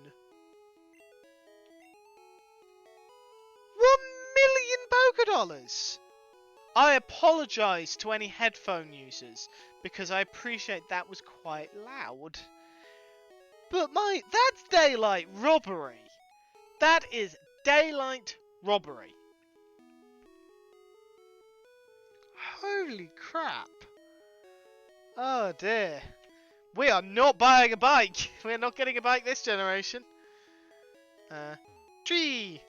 1,000,000 Poké Dollars! I apologise to any headphone users, because I appreciate that was quite loud. But that's daylight robbery. That is daylight robbery. Holy crap. Oh dear. We are not buying a bike. We're not getting a bike this generation. Tree.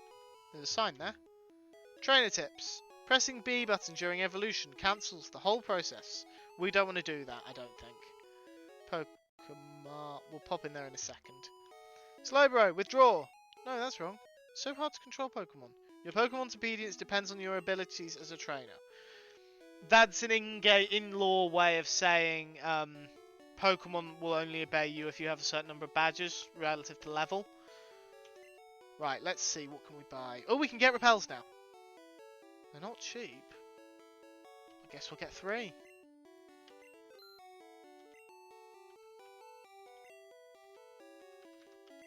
There's a sign there. Trainer tips. Pressing B button during evolution cancels the whole process. We don't want to do that, I don't think. Pokemon. We'll pop in there in a second. Slowbro, withdraw. No, that's wrong. So hard to control Pokemon. Your Pokemon's obedience depends on your abilities as a trainer. That's an in-law way of saying Pokemon will only obey you if you have a certain number of badges relative to level. Right, let's see. What can we buy? Oh, we can get repels now. They're not cheap. I guess we'll get 3.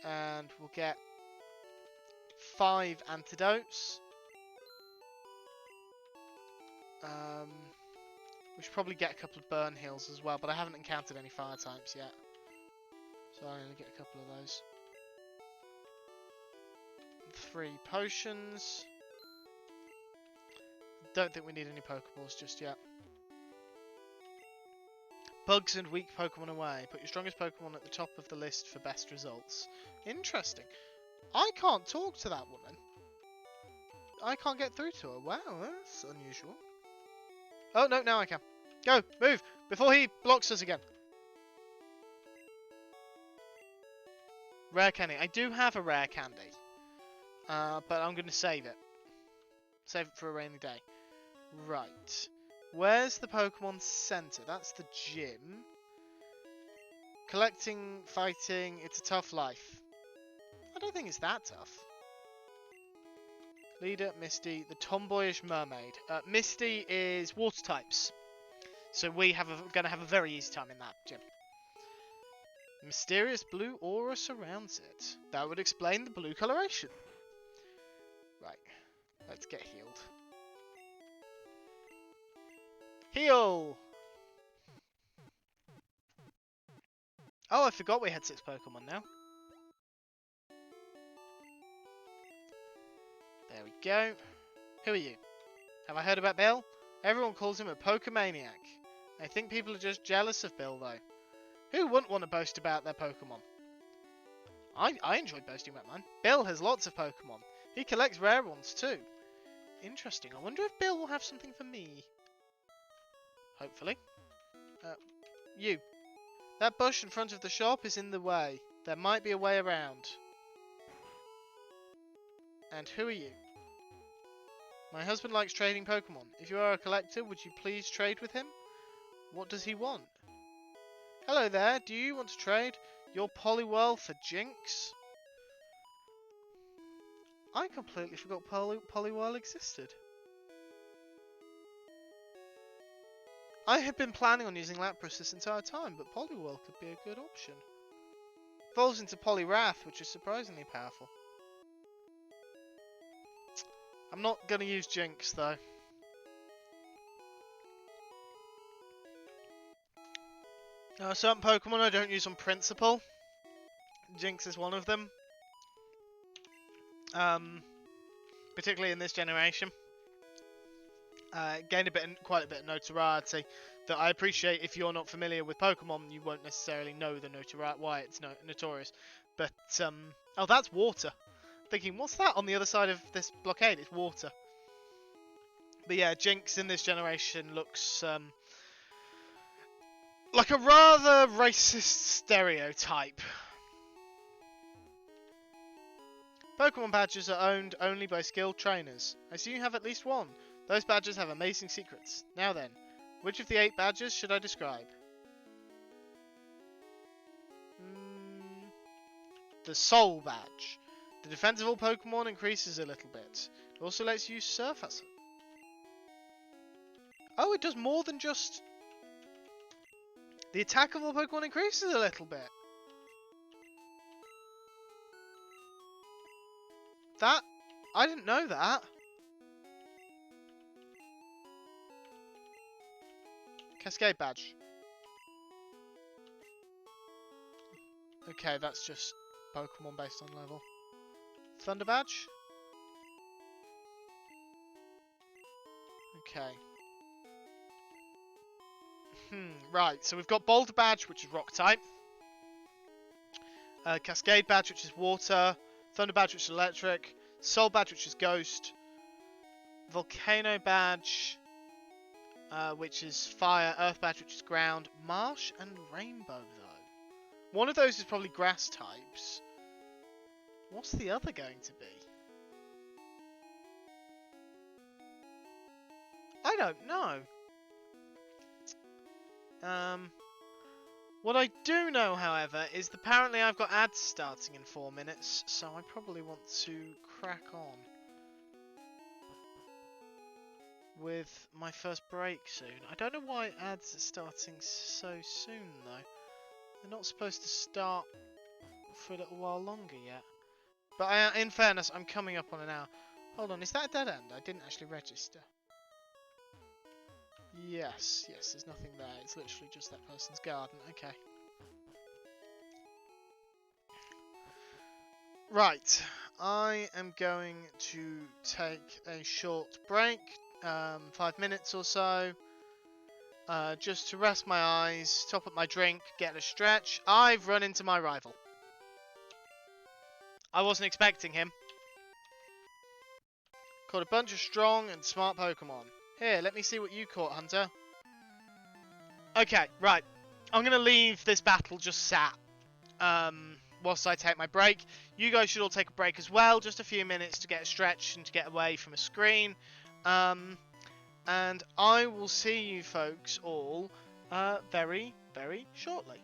And we'll get 5 antidotes. We should probably get a couple of burn heals as well, but I haven't encountered any fire types yet. So I'll only get a couple of those. 3 potions. Don't think we need any Pokeballs just yet. Bugs and weak Pokemon away. Put your strongest Pokemon at the top of the list for best results. Interesting. I can't talk to that woman. I can't get through to her. Wow, that's unusual. Oh, no, now I can. Go, move, before he blocks us again. Rare candy. I do have a rare candy. But I'm going to save it. Save it for a rainy day. Right. Where's the Pokemon Center? That's the gym. Collecting, fighting, it's a tough life. I don't think it's that tough. Leader, Misty, the tomboyish mermaid. Misty is water types. So we are going to have a very easy time in that gym. Mysterious blue aura surrounds it. That would explain the blue coloration. Right. Let's get healed. Heal! Oh, I forgot we had 6 Pokemon now. There we go. Who are you? Have I heard about Bill? Everyone calls him a Pokemaniac. I think people are just jealous of Bill, though. Who wouldn't want to boast about their Pokemon? I enjoy boasting about mine. Bill has lots of Pokemon. He collects rare ones, too. Interesting. I wonder if Bill will have something for me. Hopefully. You. That bush in front of the shop is in the way. There might be a way around. And who are you? My husband likes trading Pokemon. If you are a collector, would you please trade with him? What does he want? Hello there, do you want to trade your Poliwhirl for Jinx? I completely forgot Poliwhirl existed. I had been planning on using Lapras this entire time, but Poliwhirl could be a good option. Evolves into Poliwrath, which is surprisingly powerful. I'm not going to use Jinx, though. Certain Pokemon I don't use on principle. Jinx is one of them. particularly in this generation. Gained quite a bit of notoriety that I appreciate. If you're not familiar with Pokemon, you won't necessarily know the notoriety, why it's notorious. But oh, that's water. Thinking, what's that on the other side of this blockade? It's water. But yeah, Jinx in this generation looks like a rather racist stereotype. Pokemon badges are owned only by skilled trainers. I see you have at least one. Those badges have amazing secrets. Now then, which of the 8 badges should I describe? The Soul Badge. The defense of all Pokemon increases a little bit. It also lets you surface. Oh, it does more than just... The attack of all Pokemon increases a little bit. That... I didn't know that. Cascade Badge. Okay, that's just Pokemon based on level. Thunder Badge? Okay. Right, so we've got Boulder Badge, which is Rock type. Cascade Badge, which is Water. Thunder Badge, which is Electric. Soul Badge, which is Ghost. Volcano Badge, which is Fire. Earth Badge, which is Ground. Marsh and Rainbow, though. One of those is probably Grass types. What's the other going to be? I don't know. What I do know, however, is that apparently I've got ads starting in 4 minutes, so I probably want to crack on with my first break soon. I don't know why ads are starting so soon, though. They're not supposed to start for a little while longer yet. But in fairness, I'm coming up on an hour. Hold on, is that a dead end? I didn't actually register. Yes, there's nothing there. It's literally just that person's garden. Okay. Right, I am going to take a short break, 5 minutes or so, just to rest my eyes, top up my drink, get a stretch. I've run into my rival. I wasn't expecting him. Caught a bunch of strong and smart Pokemon. Here, let me see what you caught, Hunter. Okay, right. I'm going to leave this battle just sat whilst I take my break. You guys should all take a break as well. Just a few minutes to get a stretch and to get away from a screen. And I will see you folks all very, very shortly.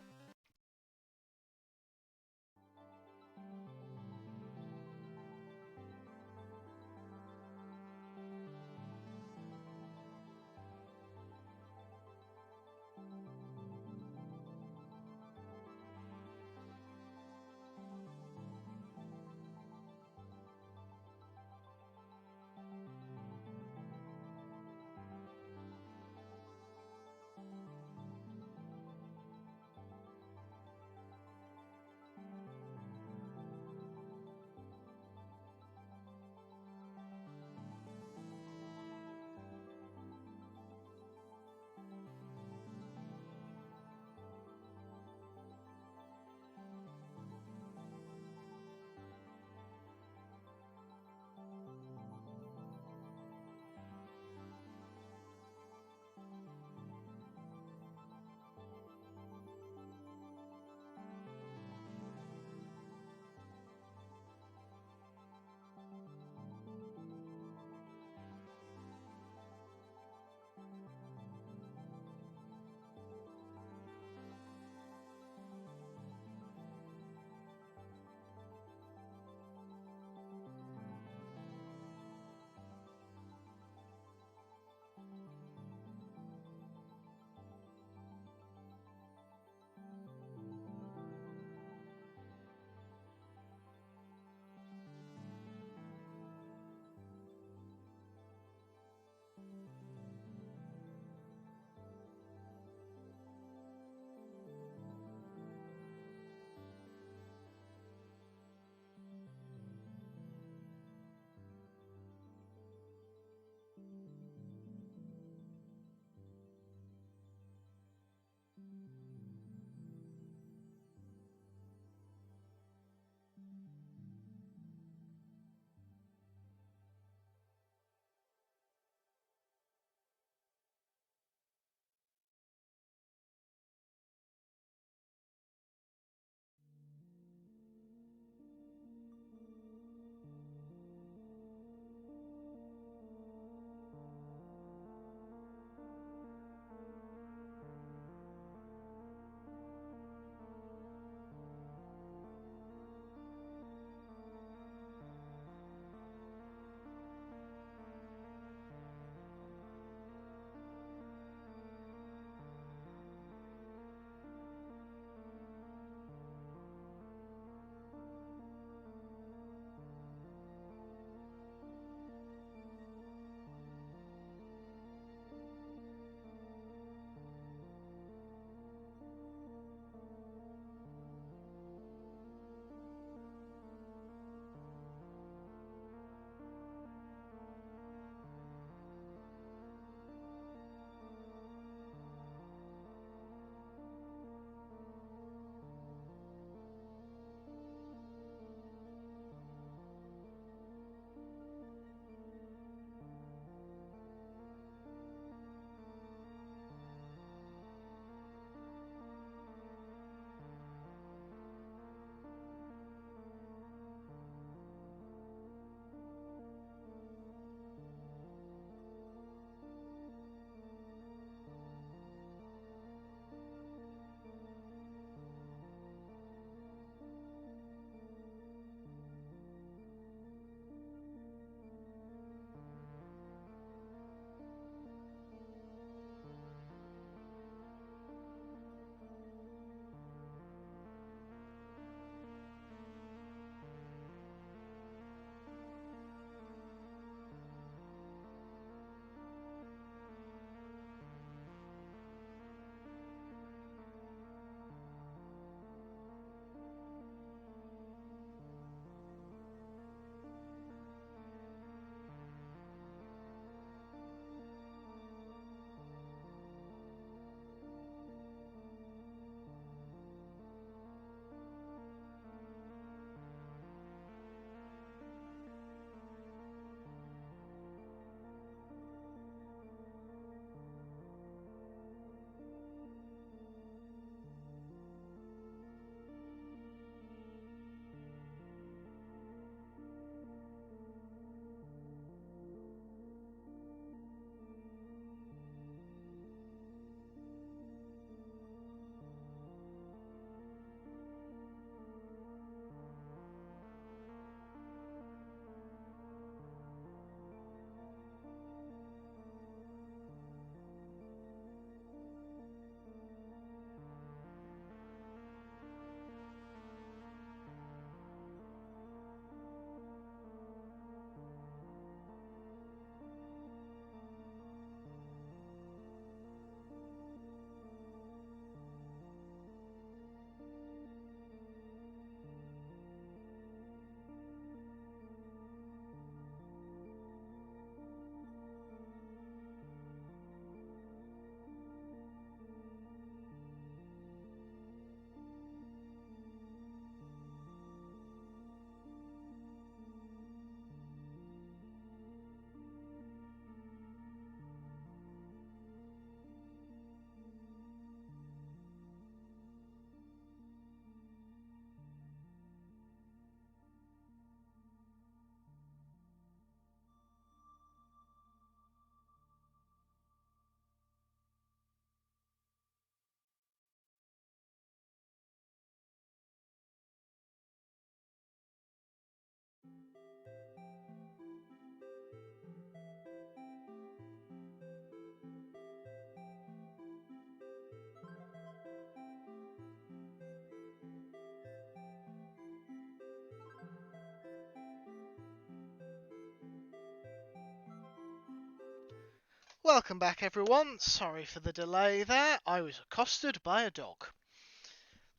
Welcome back, everyone. Sorry for the delay there. I was accosted by a dog.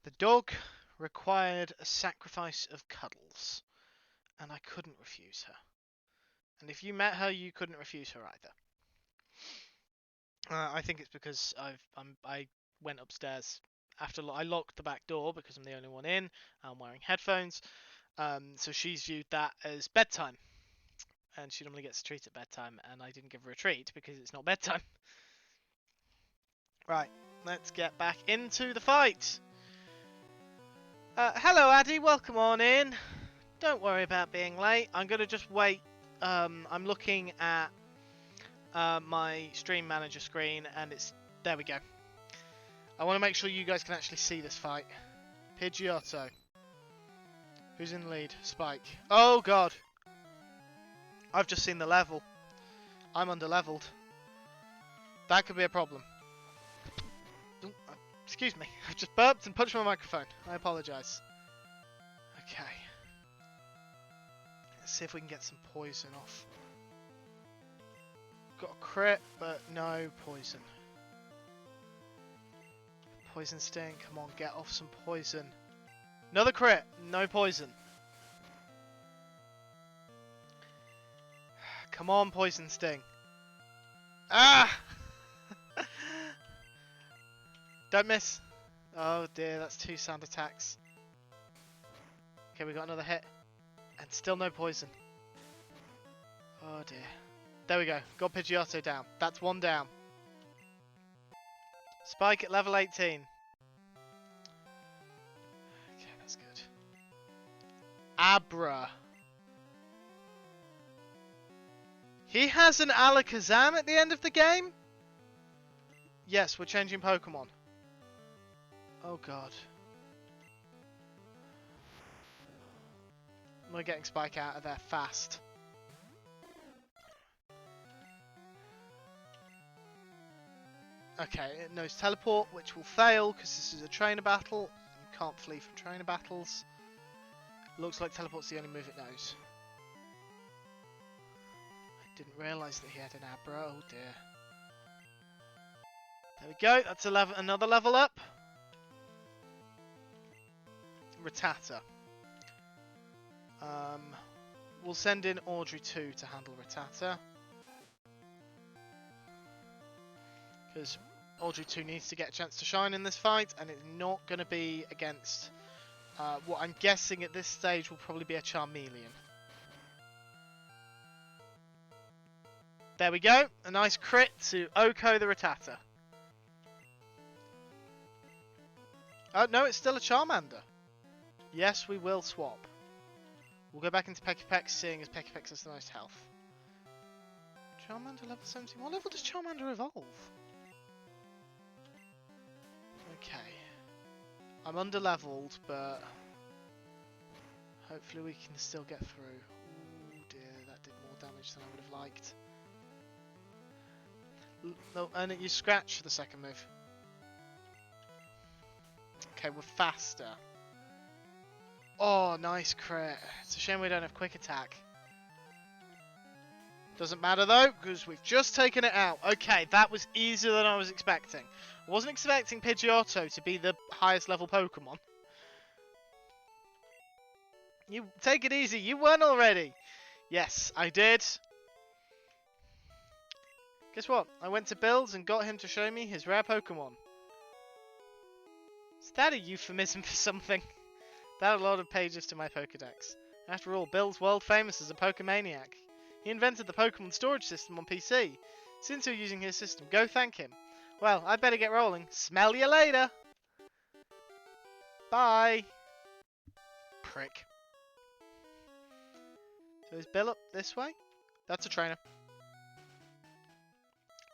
The dog required a sacrifice of cuddles, and I couldn't refuse her. And if you met her, you couldn't refuse her either. I think it's because I went upstairs after I locked the back door because I'm the only one in. I'm wearing headphones, so she's viewed that as bedtime, and she normally gets a treat at bedtime, and I didn't give her a treat because it's not bedtime. Right, let's get back into the fight. Hello, Addy. Welcome on in. Don't worry about being late. I'm gonna just wait. I'm looking at my stream manager screen, and there we go. I want to make sure you guys can actually see this fight. Pidgeotto. Who's in the lead? Spike. Oh god. I've just seen the level. I'm under-leveled. That could be a problem. Excuse me. I've just burped and punched my microphone. I apologise. Okay. Let's see if we can get some poison off. Got a crit, but no poison. Poison sting. Come on, get off some poison. Another crit. No poison. Come on, poison sting. Ah! Don't miss. Oh dear, that's 2 sound attacks. Okay, we got another hit. And still no poison. Oh dear. There we go. Got Pidgeotto down. That's 1 down. Spike at level 18. Okay, that's good. Abra. He has an Alakazam at the end of the game? Yes, we're changing Pokemon. Oh god. We're getting Spike out of there fast. Okay, it knows Teleport, which will fail because this is a trainer battle. You can't flee from trainer battles. Looks like Teleport's the only move it knows. I didn't realise that he had an Abra. Oh dear. There we go. That's another level up. Rattata. We'll send in Audrey 2 to handle Rattata. Because Audrey 2 needs to get a chance to shine in this fight, and it's not going to be against what I'm guessing at this stage will probably be a Charmeleon. There we go. A nice crit to Oko the Rattata. Oh, no, it's still a Charmander. Yes, we will swap. We'll go back into Pecky-Peck, seeing as Pecky-Peck has the most health. Charmander level 17. What level does Charmander evolve? Okay. I'm under-leveled, but hopefully we can still get through. Ooh dear, that did more damage than I would have liked. No, and you scratch for the second move. Okay, we're faster. Oh, nice crit. It's a shame we don't have quick attack. Doesn't matter though, because we've just taken it out. Okay, that was easier than I was expecting. I wasn't expecting Pidgeotto to be the highest level Pokemon. You take it easy, you won already. Yes, I did. Guess what? I went to Bill's and got him to show me his rare Pokemon. Is that a euphemism for something? That a lot of pages to my Pokedex. After all, Bill's world famous as a Pokemaniac. He invented the Pokemon storage system on PC. Since you're using his system, go thank him. Well, I better get rolling. Smell you later! Bye! Prick. So is Bill up this way? That's a trainer.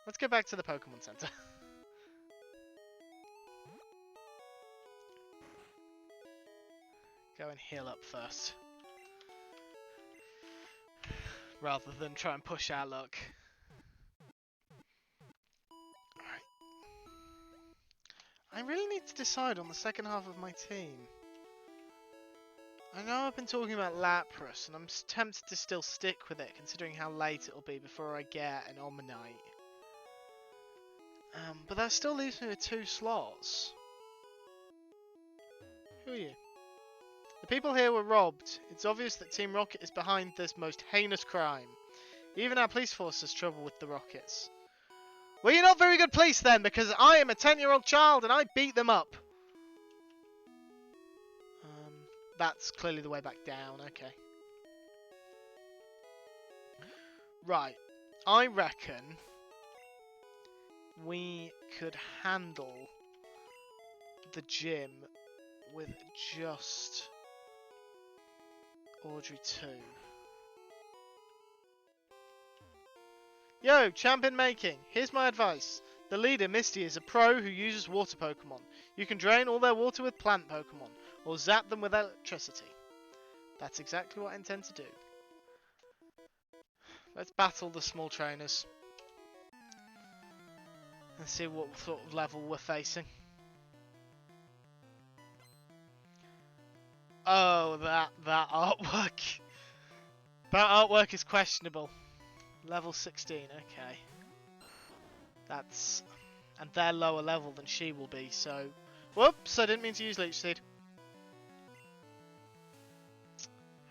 Let's go back to the Pokemon Center. Go and heal up first. Rather than try and push our luck. Alright. I really need to decide on the second half of my team. I know I've been talking about Lapras, and I'm tempted to still stick with it, considering how late it'll be before I get an Omanyte. But that still leaves me with 2 slots. Who are you? The people here were robbed. It's obvious that Team Rocket is behind this most heinous crime. Even our police force has trouble with the Rockets. Well, you're not very good police then, because I am a 10-year-old child and I beat them up. That's clearly the way back down, okay. Right, I reckon we could handle the gym with just Audrey 2. Yo, champion making. Here's my advice. The leader, Misty, is a pro who uses water Pokemon. You can drain all their water with plant Pokemon, or zap them with electricity. That's exactly what I intend to do. Let's battle the small trainers. And see what sort of level we're facing. Oh, that artwork. That artwork is questionable. Level 16, okay. That's... And they're lower level than she will be, so... Whoops, I didn't mean to use Leech Seed.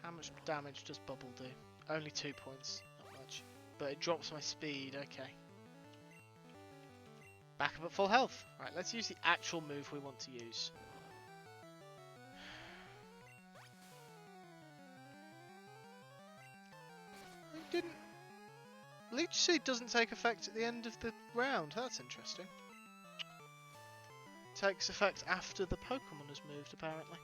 How much damage does Bubble do? Only 2 points, not much. But it drops my speed, okay. Back up at full health. Right, let's use the actual move we want to use. I didn't... Leech Seed doesn't take effect at the end of the round. That's interesting. Takes effect after the Pokemon has moved, apparently.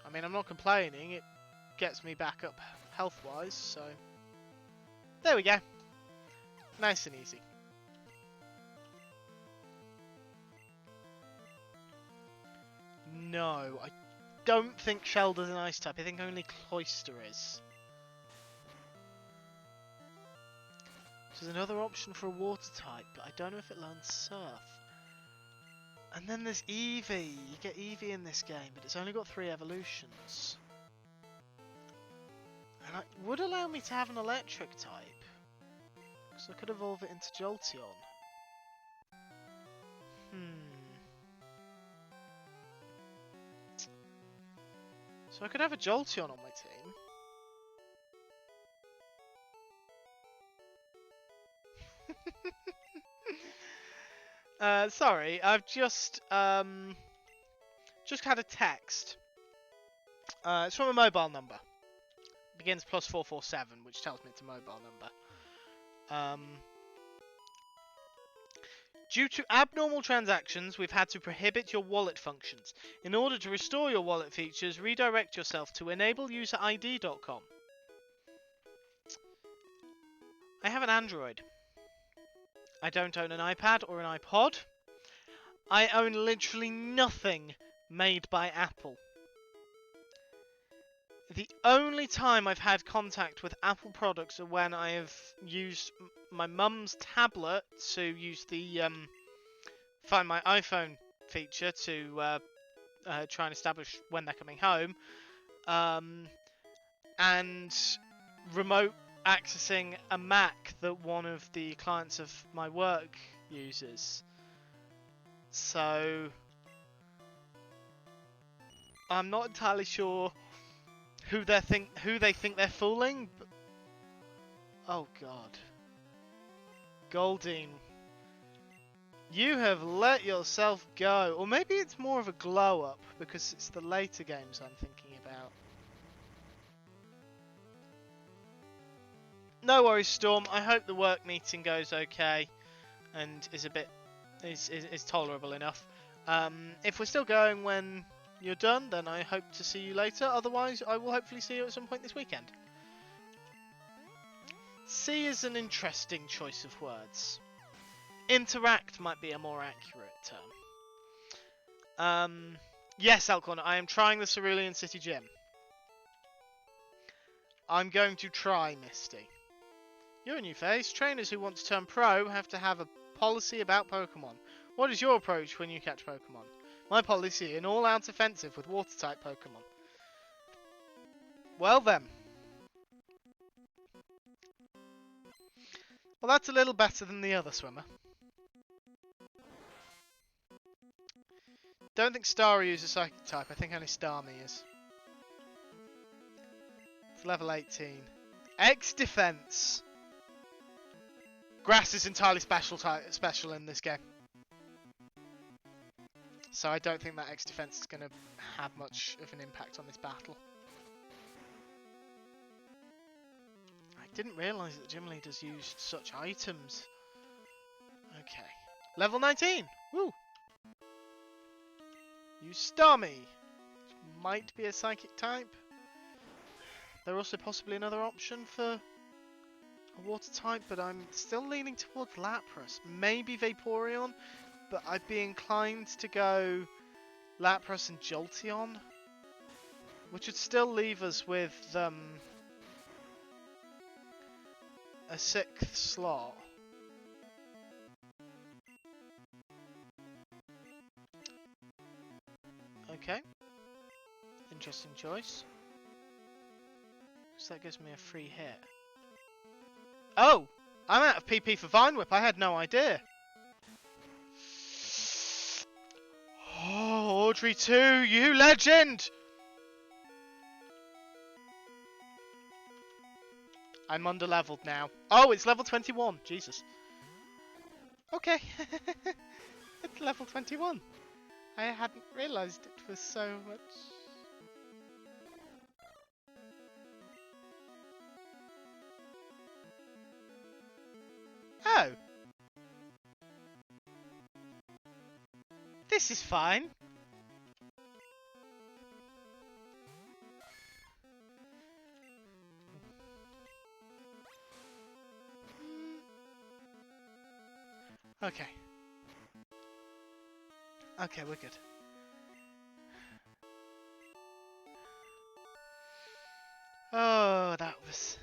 I mean, I'm not complaining. It gets me back up health-wise, so... There we go. Nice and easy. No, I don't think Shelder's an ice type. I think only Cloyster is. There's another option for a water type, but I don't know if it learns Surf. And then there's Eevee. You get Eevee in this game, but it's only got 3 evolutions. And it would allow me to have an electric type. Because I could evolve it into Jolteon. So I could have a Jolteon on my team. Sorry, I've just had a text. It's from a mobile number. It begins +447, which tells me it's a mobile number. Due to abnormal transactions, we've had to prohibit your wallet functions. In order to restore your wallet features, redirect yourself to enableuserid.com. I have an Android. I don't own an iPad or an iPod. I own literally nothing made by Apple. The only time I've had contact with Apple products are when I have used my mum's tablet to use the Find My iPhone feature to try and establish when they're coming home, and remote accessing a Mac that one of the clients of my work uses. So I'm not entirely sure who they think they're fooling. But... Oh God, Goldeen, you have let yourself go. Or maybe it's more of a glow up because it's the later games I'm thinking about. No worries, Storm. I hope the work meeting goes okay and is a bit is tolerable enough. If we're still going when you're done, then I hope to see you later. Otherwise, I will hopefully see you at some point this weekend. See is an interesting choice of words. Interact might be a more accurate term. Yes, Alcorn, I am trying the Cerulean City Gym. I'm going to try Misty. You're a new face. Trainers who want to turn pro have to have a policy about Pokemon. What is your approach when you catch Pokemon? My policy, an all-out offensive with water-type Pokemon. Well then. Well, that's a little better than the other swimmer. Don't think Starry is a psychic type. I think only Starmie is. It's level 18. X defense. Grass is entirely special in this game. So I don't think that X defense is going to have much of an impact on this battle. I didn't realise that gym leaders used such items. Okay. Level 19! Woo! Use Starmie. Might be a psychic type. There also possibly another option for a water type, but I'm still leaning towards Lapras. Maybe Vaporeon, but I'd be inclined to go Lapras and Jolteon, which would still leave us with a 6th slot. Okay. Interesting choice. So that gives me a free hit. Oh! I'm out of PP for Vine Whip. I had no idea. Oh, Audrey 2, you legend! I'm under-leveled now. Oh, it's level 21. Jesus. Okay. It's level 21. I hadn't realised it was so much. Oh. This is fine. Okay. Okay, we're good. Oh, that was...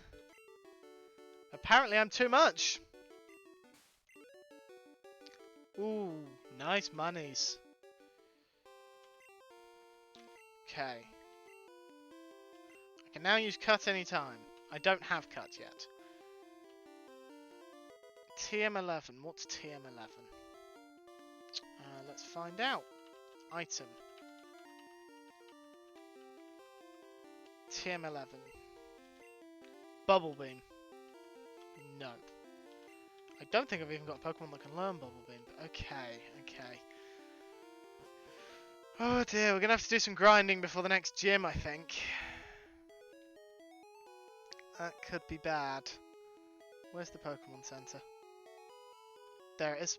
Apparently I'm too much. Ooh, nice monies. Okay. I can now use cut anytime. I don't have cut yet. TM11. What's TM11? Let's find out. Item. TM11. Bubble Beam. No. I don't think I've even got a Pokemon that can learn Bubble Beam, but okay, okay. Oh dear, we're gonna have to do some grinding before the next gym, I think. That could be bad. Where's the Pokemon Center? There it is.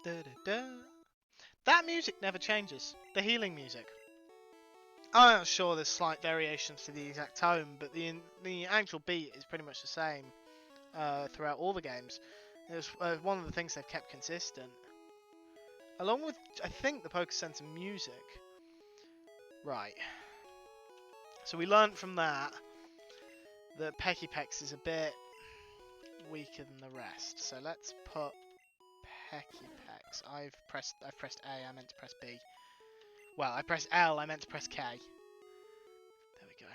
Da, da, da. That music never changes. The healing music. I'm not sure there's slight variations to the exact tone, but the actual beat is pretty much the same throughout all the games. It's one of the things they've kept consistent. Along with, I think, the Poké Center music. Right. So we learnt from that Pecky-Pex is a bit weaker than the rest. So let's put Pecky-Pex. I've pressed A, I meant to press B. Well, I pressed L, I meant to press K. There we go.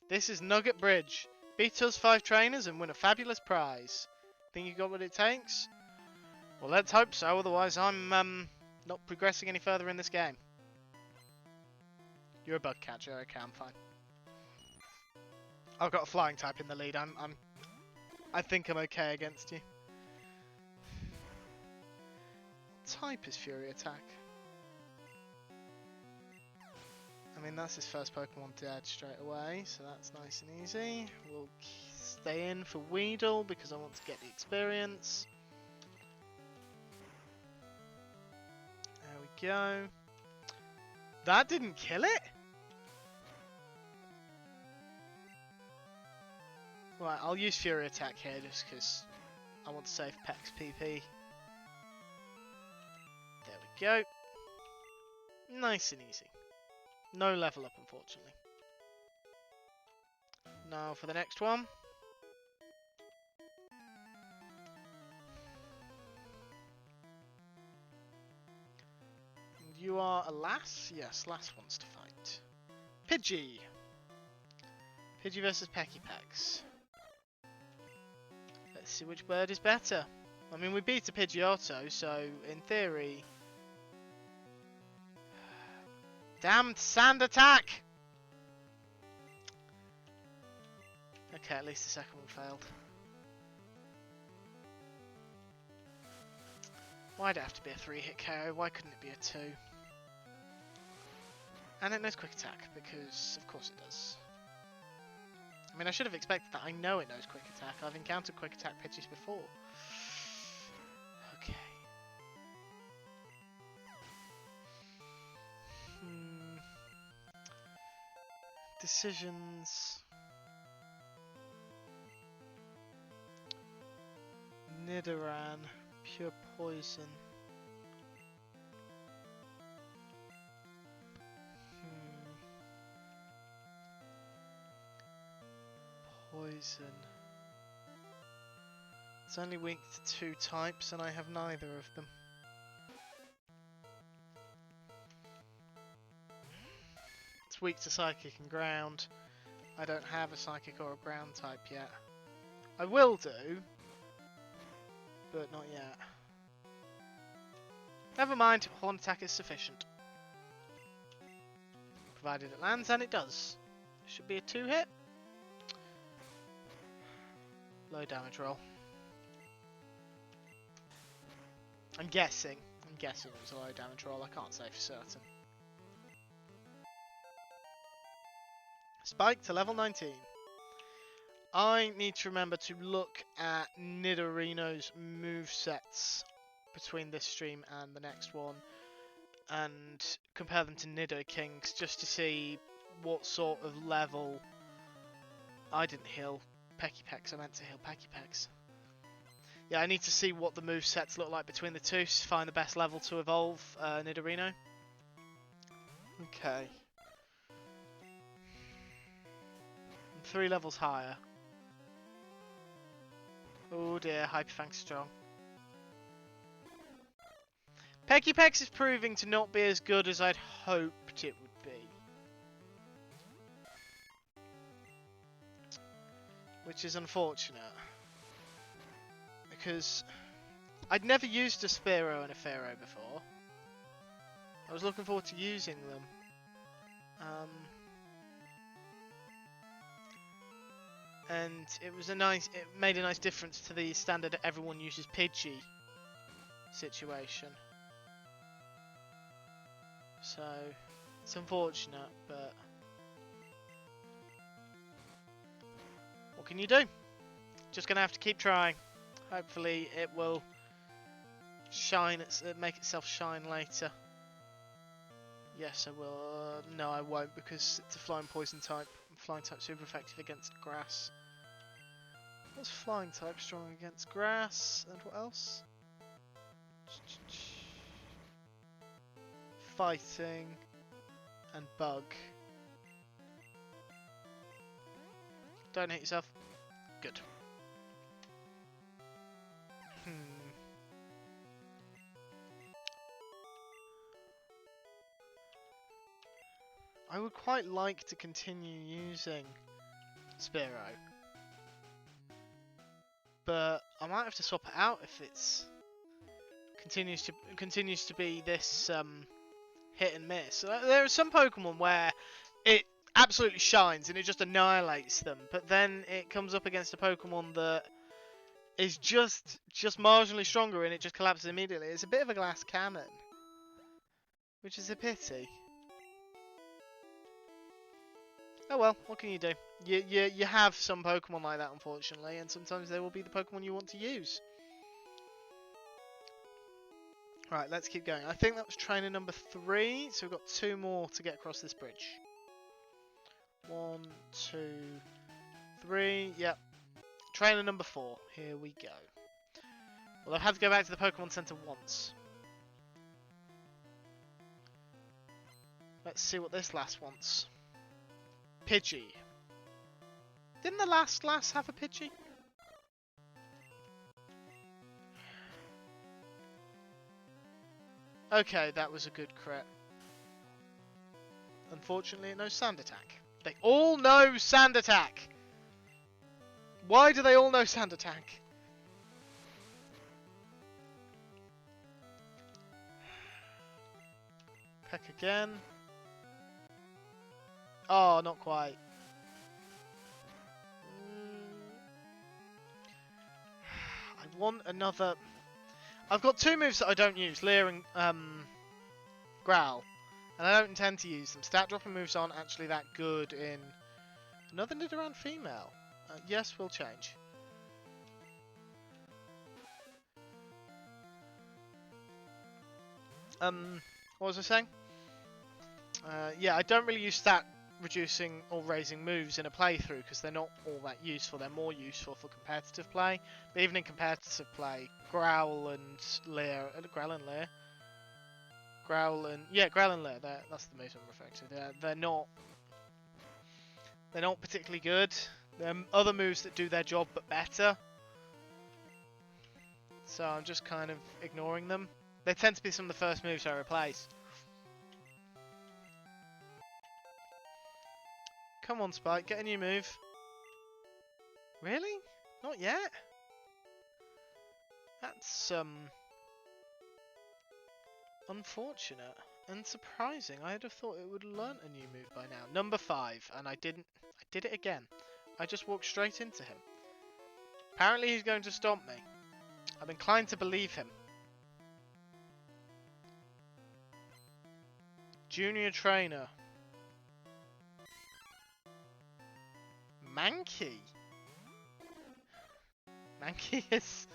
This is Nugget Bridge. Beat us 5 trainers and win a fabulous prize. Think you got what it takes? Well, let's hope so, otherwise I'm not progressing any further in this game. You're a bug catcher, okay, I'm fine. I've got a flying type in the lead. I think I'm okay against you. What type is Fury Attack? I mean, that's his first Pokemon dead straight away, so that's nice and easy. We'll stay in for Weedle because I want to get the experience. There we go. That didn't kill it? Right, I'll use Fury Attack here just because I want to save Peck's PP. There we go. Nice and easy. No level up, unfortunately. Now for the next one. You are a lass? Yes, lass wants to fight. Pidgey! Pidgey versus Pecky-Pex. Let's see which bird is better. I mean, we beat a Pidgeotto, so in theory... Damned sand attack! Okay, at least the second one failed. Why'd it have to be a 3-hit KO? Why couldn't it be a 2? And it knows Quick Attack, because of course it does. I mean, I should have expected that. I know it knows Quick Attack. I've encountered Quick Attack Pidgeys before. Okay. Decisions. Nidoran. Pure Poison. Poison. It's only weak to 2 types and I have neither of them. It's weak to Psychic and Ground. I don't have a Psychic or a Ground type yet. I will do, but not yet. Never mind, Horn Attack is sufficient. Provided it lands, and it does. It should be a 2-hit. Low damage roll. I'm guessing it was a low damage roll, I can't say for certain. Spike to level 19. I need to remember to look at Nidorino's movesets between this stream and the next one and compare them to Nidoking's just to see what sort of level. I didn't heal Pecky-Pex, I meant to heal Pecky-Pex. Yeah, I need to see what the movesets look like between the two to find the best level to evolve Nidorino. Okay. I'm 3 levels higher. Oh dear, Hyperfang's strong. Pecky-Pex is proving to not be as good as I'd hoped it would be. Which is unfortunate. Because I'd never used a Spearow and a Pharaoh before. I was looking forward to using them. And it made a nice difference to the standard everyone uses Pidgey situation. So it's unfortunate, but what can you do? Just gonna have to keep trying. Hopefully it will shine, make itself shine later. Yes, I will. No, I won't, because it's a flying poison type. Flying type super effective against grass. What's flying type strong against grass? And what else? Fighting and bug. Don't hit yourself. Good. I would quite like to continue using Spearow, but I might have to swap it out if it's continues to be this hit and miss. There are some Pokemon where it absolutely shines and it just annihilates them, but then it comes up against a Pokemon that is just marginally stronger and it just collapses immediately. It's a bit of a glass cannon, which is a pity. Oh well, what can you do? You have some Pokemon like that, unfortunately, and sometimes they will be the Pokemon you want to use. Right, let's keep going. I think that was trainer number 3, so we've got 2 more to get across this bridge. 1, 2, 3, yep. Trainer number 4, here we go. Well, I've had to go back to the Pokemon Center once. Let's see what this last wants. Pidgey. Didn't the last have a Pidgey? Okay, that was a good crit. Unfortunately, it knows Sand Attack. They all know Sand Attack! Why do they all know Sand Attack? Peck again. Oh, not quite. I want another... I've got two moves that I don't use, Leer and Growl. And I don't intend to use them. Stat dropping moves aren't actually that good in... Another Nidoran female. Yes, we'll change. What was I saying? Yeah, I don't really use stat reducing or raising moves in a playthrough because they're not all that useful. They're more useful for competitive play. But even in competitive play, Growl and Leer... Growl and Leer? Growl and... Yeah, Growl and Leer. That's the moves I'm referring to. They're not particularly good. There are other moves that do their job but better. So I'm just kind of ignoring them. They tend to be some of the first moves I replace. Come on, Spike, get a new move. Really? Not yet? That's, unfortunate and surprising. I'd have thought it would have learnt a new move by now. Number 5, and I didn't. I did it again. I just walked straight into him. Apparently he's going to stomp me. I'm inclined to believe him. Junior trainer. Mankey. Mankey is...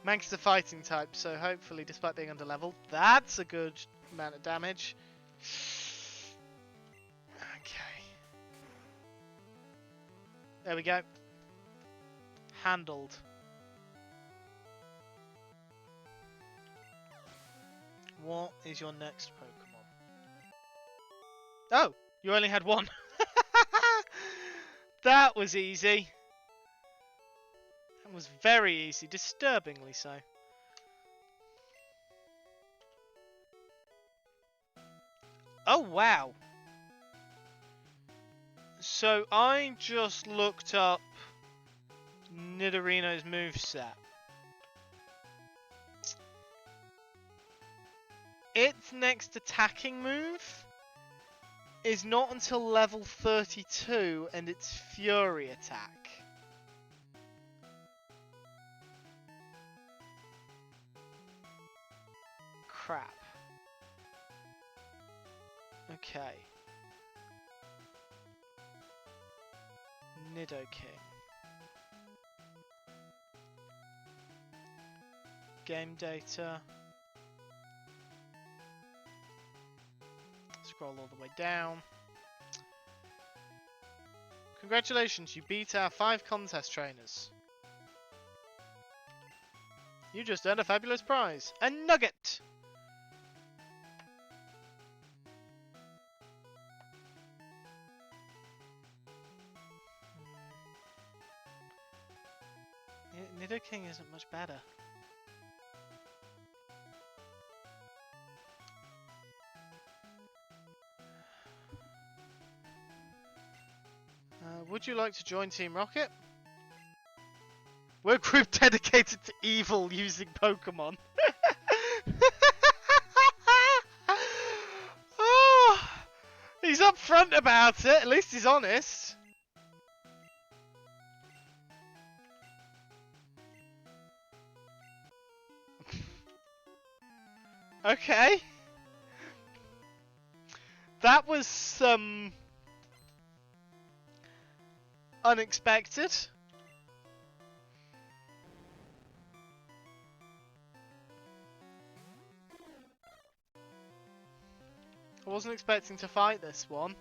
Mankey's a fighting type, so hopefully, despite being under level, that's a good amount of damage. Okay. There we go. Handled. What is your next Pokemon? Oh, you only had one. That was easy. That was very easy, disturbingly so. Oh, wow. So I just looked up Nidorino's moveset. Its next attacking move is not until level 32 and it's Fury attack. Crap. Okay. Nidoking. Game data. Scroll all the way down. Congratulations, you beat our 5 contest trainers. You just earned a fabulous prize. A nugget! Nidoking isn't much better. Would you like to join Team Rocket? We're a group dedicated to evil using Pokemon. Oh, he's upfront about it. At least he's honest. Okay. That was unexpected. I wasn't expecting to fight this one.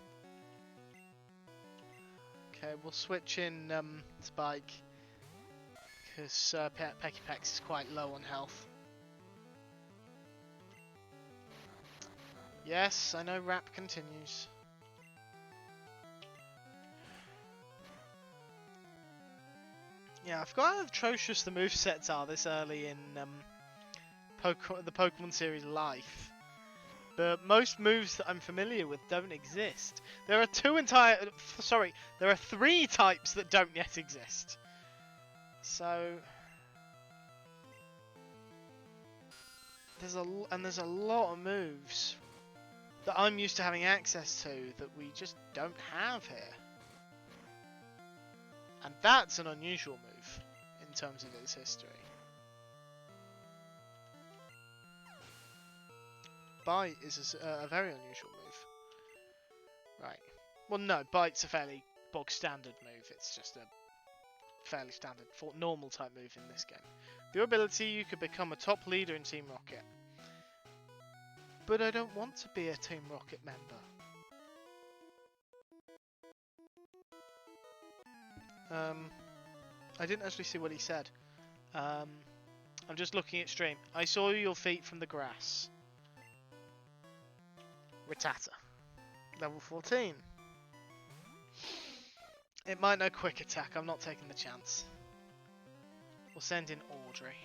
Okay, we'll switch in Spike because Pecky is quite low on health. Yes, I know rap continues. Yeah, I forgot how atrocious the movesets are this early in the Pokemon series life. But most moves that I'm familiar with don't exist. There are there are 3 types that don't yet exist. So there's a lot of moves that I'm used to having access to that we just don't have here. And that's an unusual move in terms of its history. Bite is a very unusual move. Right. Well, no, Bite's a fairly bog standard move. It's just a fairly standard normal type move in this game. With your ability, you could become a top leader in Team Rocket. But I don't want to be a Team Rocket member. I didn't actually see what he said. I'm just looking at stream. I saw your feet from the grass. Rattata. Level 14. It might know quick attack. I'm not taking the chance. We'll send in Audrey.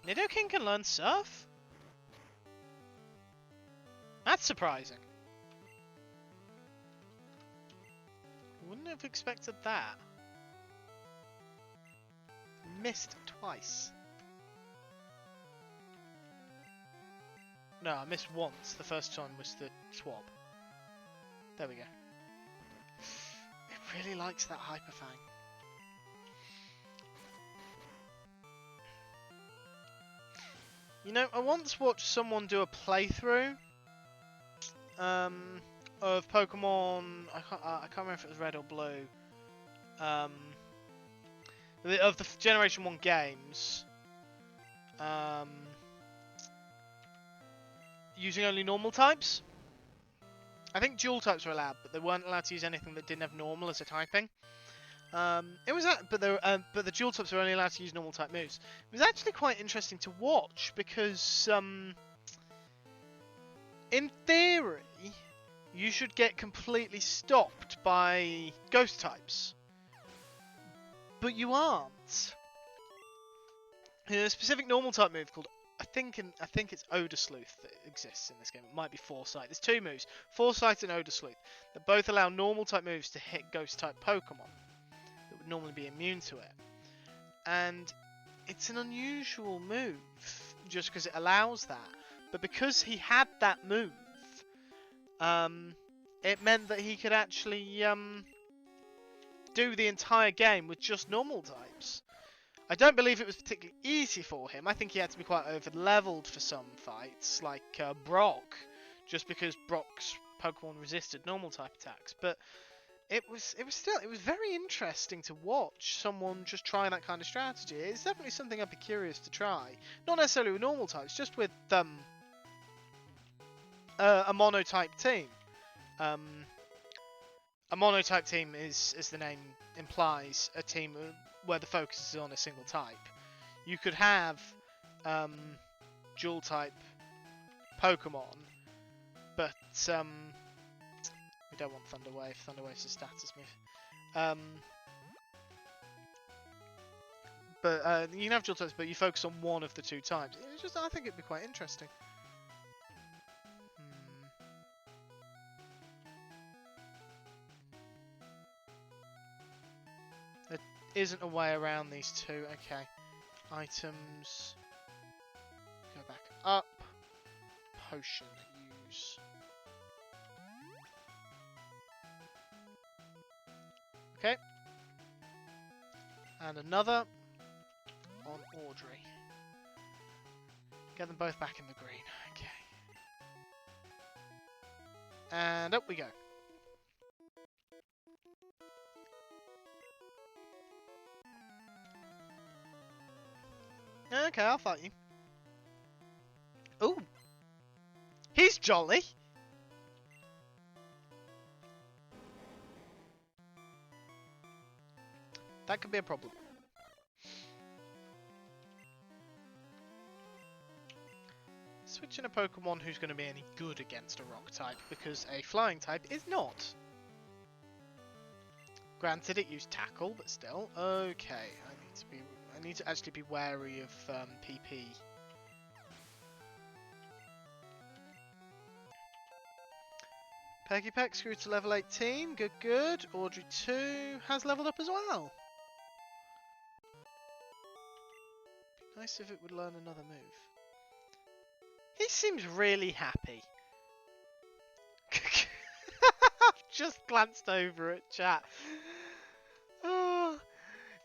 Nidoking can learn Surf? That's surprising. Wouldn't have expected that. Missed twice. No, I missed once. The first time was the swab. There we go. It really likes that Hyper Fang. You know, I once watched someone do a playthrough of Pokemon. I can't remember if it was Red or Blue. Of the Generation 1 games. Using only normal types. I think dual types were allowed, but they weren't allowed to use anything that didn't have normal as a typing. But the dual types were only allowed to use normal type moves. It was actually quite interesting to watch because, in theory, you should get completely stopped by ghost types, but you aren't. There's a specific normal type move called I think it's Odor Sleuth that exists in this game. It might be Foresight. There's 2 moves, Foresight and Odor Sleuth, that both allow normal type moves to hit ghost type Pokemon that would normally be immune to it. And it's an unusual move just because it allows that. But because he had that move, it meant that he could actually do the entire game with just normal types. I don't believe it was particularly easy for him. I think he had to be quite over-leveled for some fights, like Brock, just because Brock's Pokemon resisted normal type attacks. But it was very interesting to watch someone just try that kind of strategy. It's definitely something I'd be curious to try. Not necessarily with normal types, just with a mono-type team. A mono-type team is, as the name implies, a team where the focus is on a single type. You could have dual type Pokemon, but we don't want Thunder Wave. Thunder Wave's a status move. But you can have dual types, but you focus on one of the 2 types. It's just, I think it'd be quite interesting. Isn't a way around these 2. Okay. Items. Go back up. Potion. Use. Okay. And another on Audrey. Get them both back in the green. Okay. And up we go. Okay, I'll fight you. Ooh. He's jolly. That could be a problem. Switching a Pokemon who's going to be any good against a rock type, because a flying type is not. Granted, it used tackle, but still. Okay, I need to be I need to actually be wary of PP. Peggy Peck grew to level 18. Good, good. Audrey 2 has leveled up as well. Be nice if it would learn another move. He seems really happy. Just glanced over at chat. Oh,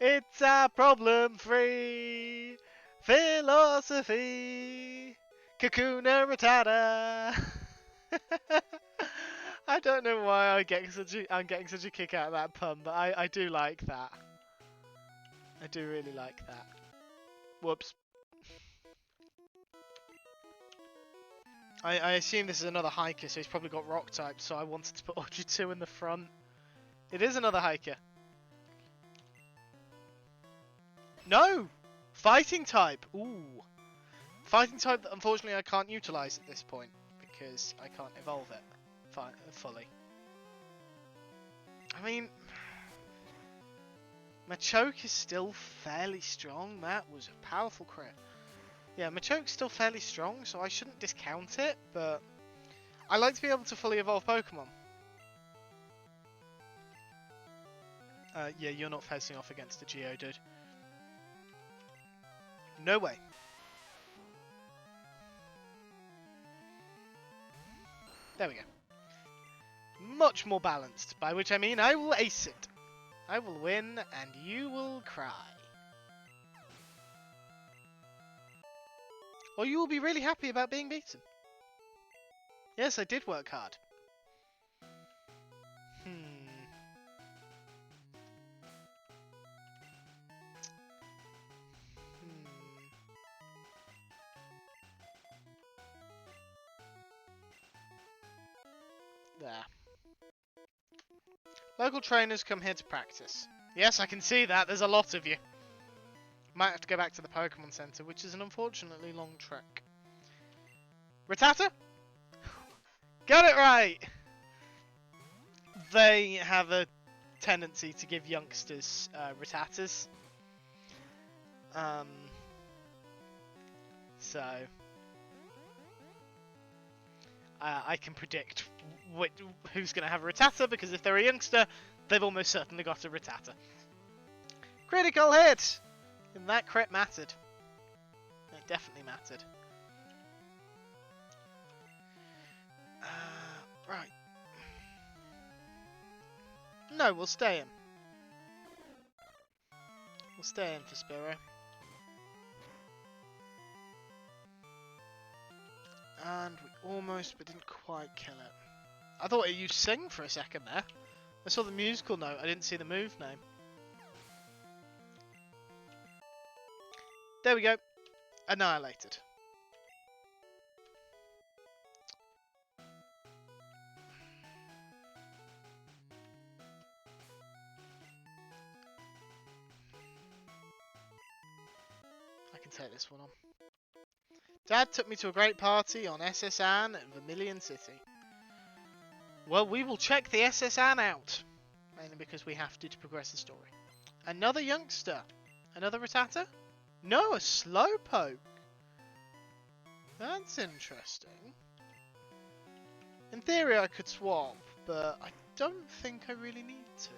it's a problem-free philosophy. Kakuna Matata. I don't know why I'm getting such a kick out of that pun, but I do like that. I do really like that. Whoops. I assume this is another hiker, so he's probably got rock type, so I wanted to put Audrey 2 in the front. It is another hiker. No! Fighting type! Ooh. Fighting type that unfortunately I can't utilise at this point, because I can't evolve it fully. I mean, Machoke is still fairly strong. That was a powerful crit. Yeah, Machoke's still fairly strong, so I shouldn't discount it, but I like to be able to fully evolve Pokemon. Yeah, you're not facing off against a Geodude. No way. There we go. Much more balanced, by which I mean I will ace it. I will win, and you will cry. Or you will be really happy about being beaten. Yes, I did work hard. There. Local trainers come here to practice. Yes, I can see that. There's a lot of you. Might have to go back to the Pokémon Center, which is an unfortunately long trek. Rattata? Got it right! They have a tendency to give youngsters Rattatas. So I can predict who's going to have a Rattata, because if they're a youngster, they've almost certainly got a Rattata. Critical hit! And that crit mattered. It definitely mattered. Right. No, we'll stay in. We'll stay in for Spiro. And we almost, but didn't quite kill it. I thought it used Sing for a second there. I saw the musical note, I didn't see the move name. There we go. Annihilated. I can take this one on. Dad took me to a great party on SS Anne at Vermilion City. Well, we will check the SS Anne out. Mainly because we have to progress the story. Another youngster. Another Rattata? No, a Slowpoke. That's interesting. In theory I could swap, but I don't think I really need to.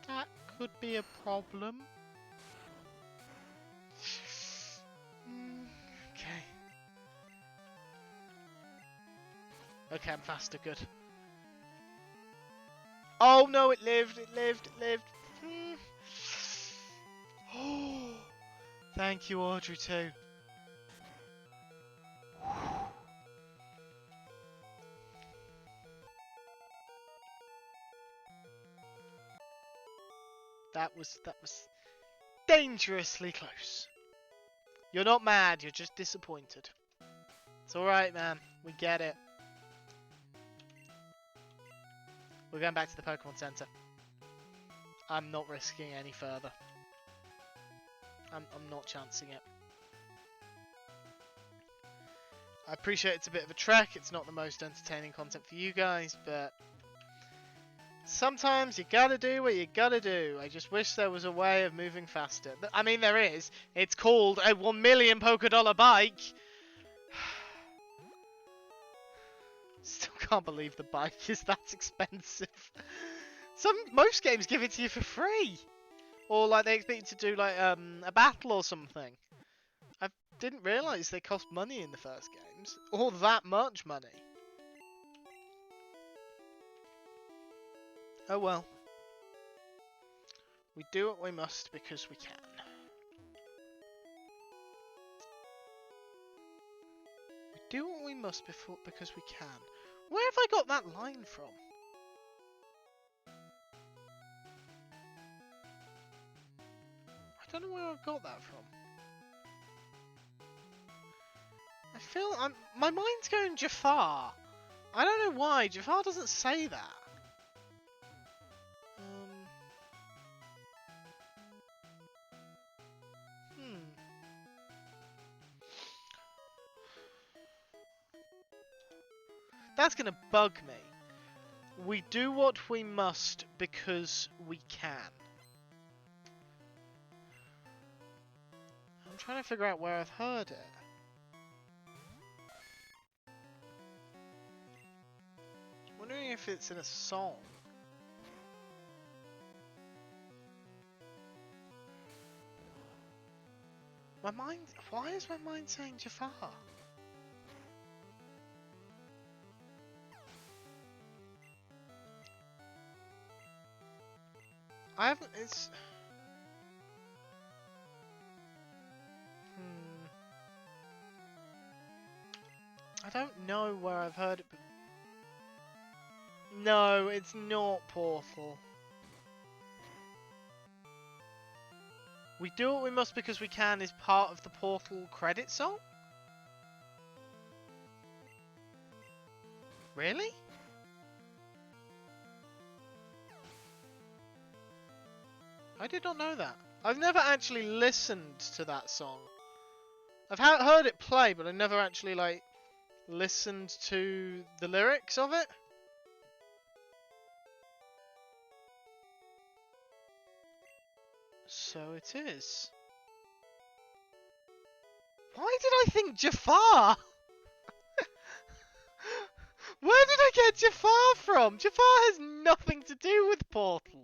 That could be a problem. Okay. Okay, I'm faster, good. Oh no, it lived, it lived, it lived. Oh, thank you, Audrey 2. That was dangerously close. You're not mad, you're just disappointed. It's alright, man. We get it. We're going back to the Pokémon Center. I'm not risking any further. I'm not chancing it. I appreciate it's a bit of a trek, it's not the most entertaining content for you guys, but sometimes you gotta do what you gotta do. I just wish there was a way of moving faster. I mean, there is. It's called a 1 million polka dollar bike. Still can't believe the bike is that expensive. Most games give it to you for free. Or like they expect you to do like a battle or something. I didn't realise they cost money in the first games. Or that much money. Oh well. We do what we must because we can. We do what we must because we can. Where have I got that line from? I don't know where I got that from. I feel my mind's going Jafar. I don't know why. Jafar doesn't say that. That's gonna bug me. We do what we must because we can. I'm trying to figure out where I've heard it. Wondering if it's in a song. My mind... Why is my mind saying Jafar? I haven't... It's... I don't know where I've heard it, but... No, it's not Portal. We do what we must because we can is part of the Portal credit song? Really? I did not know that. I've never actually listened to that song. I've heard it play, but I never actually, like, listened to the lyrics of it. So it is. Why did I think Jafar? Where did I get Jafar from? Jafar has nothing to do with Portal.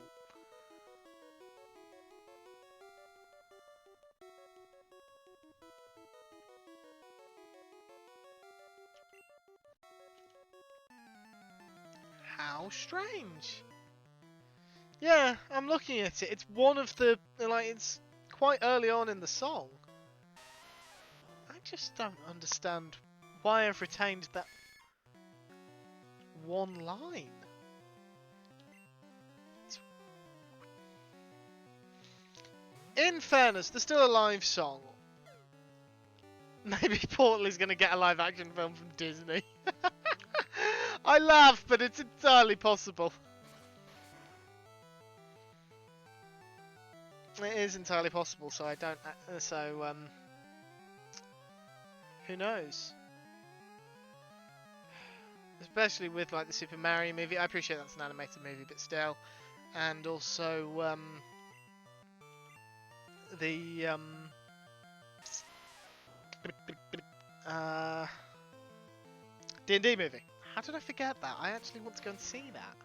How strange. Yeah, I'm looking at it. It's one of the, like, it's quite early on in the song. I just don't understand why I've retained that one line. In fairness, there's still a live song. Maybe Portal is going to get a live action film from Disney. I laugh, but it's entirely possible. It is entirely possible, so I don't... who knows? Especially with, like, the Super Mario movie. I appreciate that's an animated movie, but still. And also, the, D&D movie. How did I forget that? I actually want to go and see that.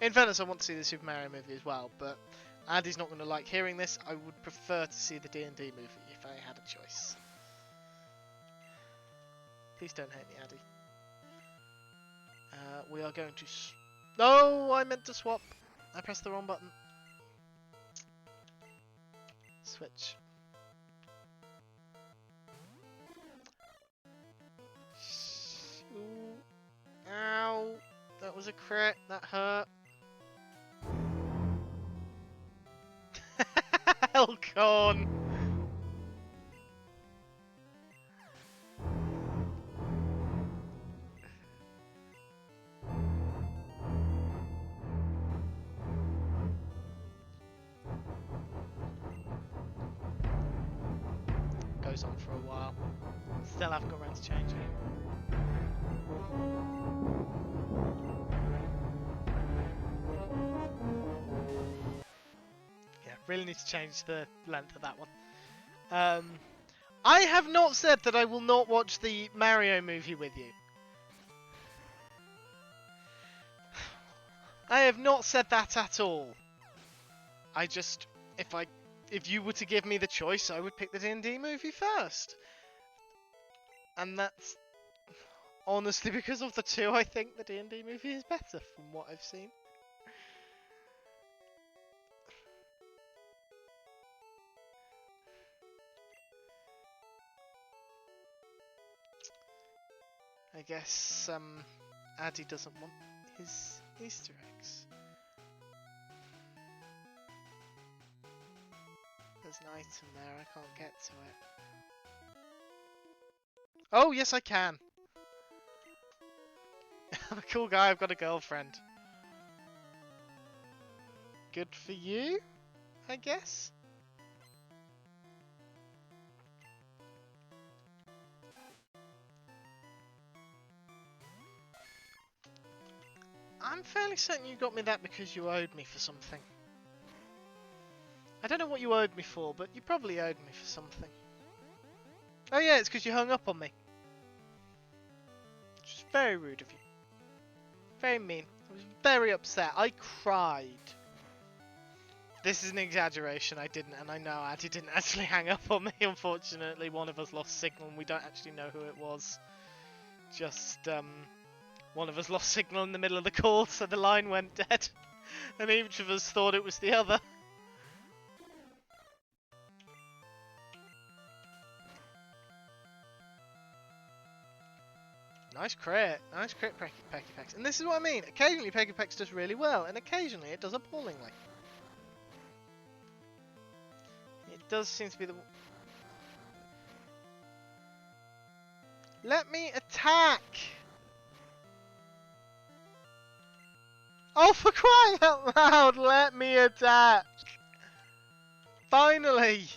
In fairness, I want to see the Super Mario movie as well, but Addy's not going to like hearing this. I would prefer to see the D&D movie if I had a choice. Please don't hate me, Addy. We are going to... No, I meant to swap. I pressed the wrong button. Switch. Ooh. Ow. That was a crit. That hurt. Elcorn. Goes on for a while. still haven't got around to changing it. Yeah, really need to change the length of that one. I have not said that I will not watch the Mario movie with you. I have not said that at all. I just, if you were to give me the choice, I would pick the D&D movie first. And that's honestly because of the two. I think the D&D movie is better from what I've seen. I guess Addy doesn't want his Easter eggs. There's an item there, I can't get to it. Oh, yes I can! I'm a cool guy, I've got a girlfriend. Good for you, I guess? I'm fairly certain you got me that because you owed me for something. I don't know what you owed me for, but you probably owed me for something. Oh yeah, it's because you hung up on me. Which is very rude of you. Very mean. I was very upset. I cried. This is an exaggeration, I didn't, and I know Addy didn't actually hang up on me, unfortunately. One of us lost signal and we don't actually know who it was. Just, one of us lost signal in the middle of the call, so the line went dead. And each of us thought it was the other. Nice crit, Pecky. And this is what I mean, occasionally Pecky does really well, and occasionally it does appallingly. It does seem to be the... Let me attack! Oh, for crying out loud, let me attack! Finally!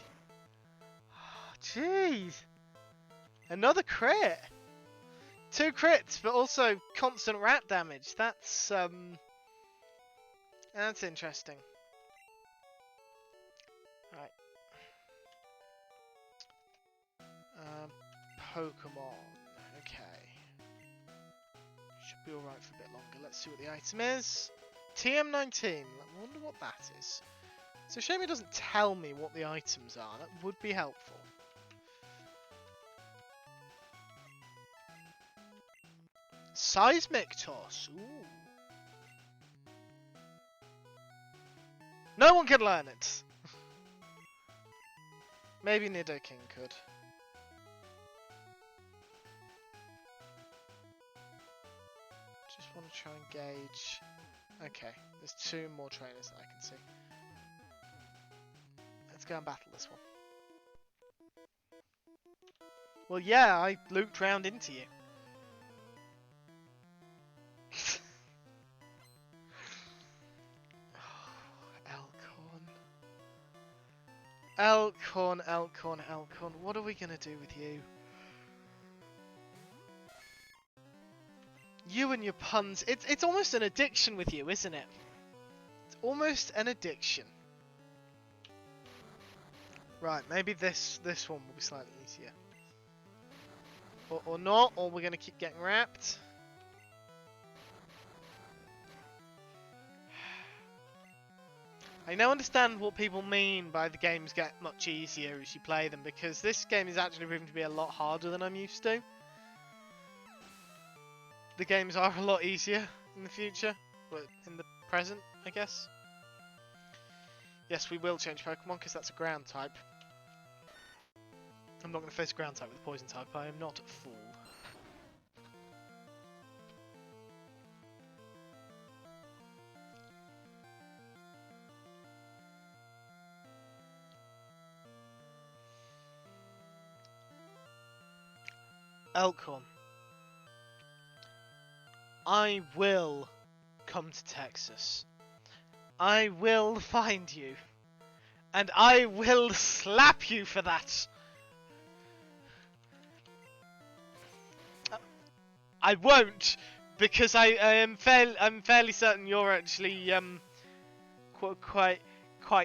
Oh, jeez. Another crit! 2 crits, but also constant rat damage. That's interesting. Right. Pokémon. Okay. Should be alright for a bit longer. Let's see what the item is. TM19. I wonder what that is. It's a shame it doesn't tell me what the items are. That would be helpful. Seismic Toss. Ooh. No one can learn it. Maybe Nidoking could. Just want to try and gauge. Okay, there's 2 more trainers that I can see. Let's go and battle this one. Well, yeah, I looped round into you. Elkhorn, what are we gonna do with you? You and your puns, it's almost an addiction with you, isn't it? It's almost an addiction. Right, maybe this one will be slightly easier. Or not, or we're gonna keep getting wrapped. I now understand what people mean by the games get much easier as you play them, because this game is actually proving to be a lot harder than I'm used to. The games are a lot easier in the future, but in the present, I guess. Yes, we will change Pokemon, because that's a ground type. I'm not going to face a ground type with a poison type, I am not a fool. Elkhorn. I will come to Texas. I will find you. And I will slap you for that. I won't, because I'm fairly certain you're actually quite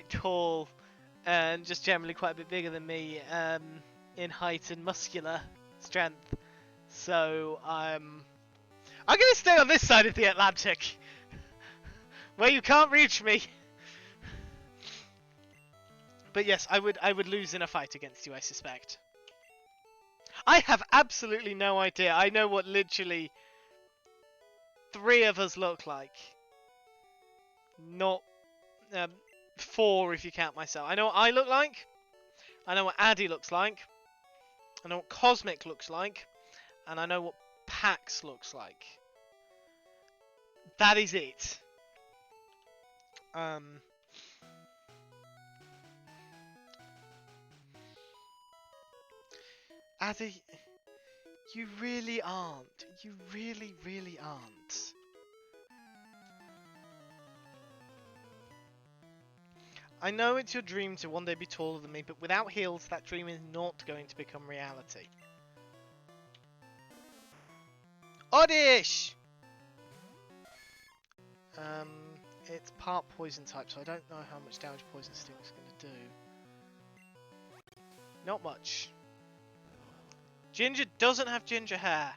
tall and just generally quite a bit bigger than me in height and muscular strength. So I'm gonna stay on this side of the Atlantic, where you can't reach me. But yes, I would lose in a fight against you, I suspect. I have absolutely no idea. I know what literally 3 of us look like. Not 4 if you count myself. I know what I look like. I know what Addy looks like. I know what Cosmic looks like. And I know what Pax looks like. That is it. Addy, you really aren't. You really, really aren't. I know it's your dream to one day be taller than me, but without heels, that dream is not going to become reality. Oddish! It's part poison type, so I don't know how much damage Poison Sting is going to do. Not much. Ginger doesn't have ginger hair.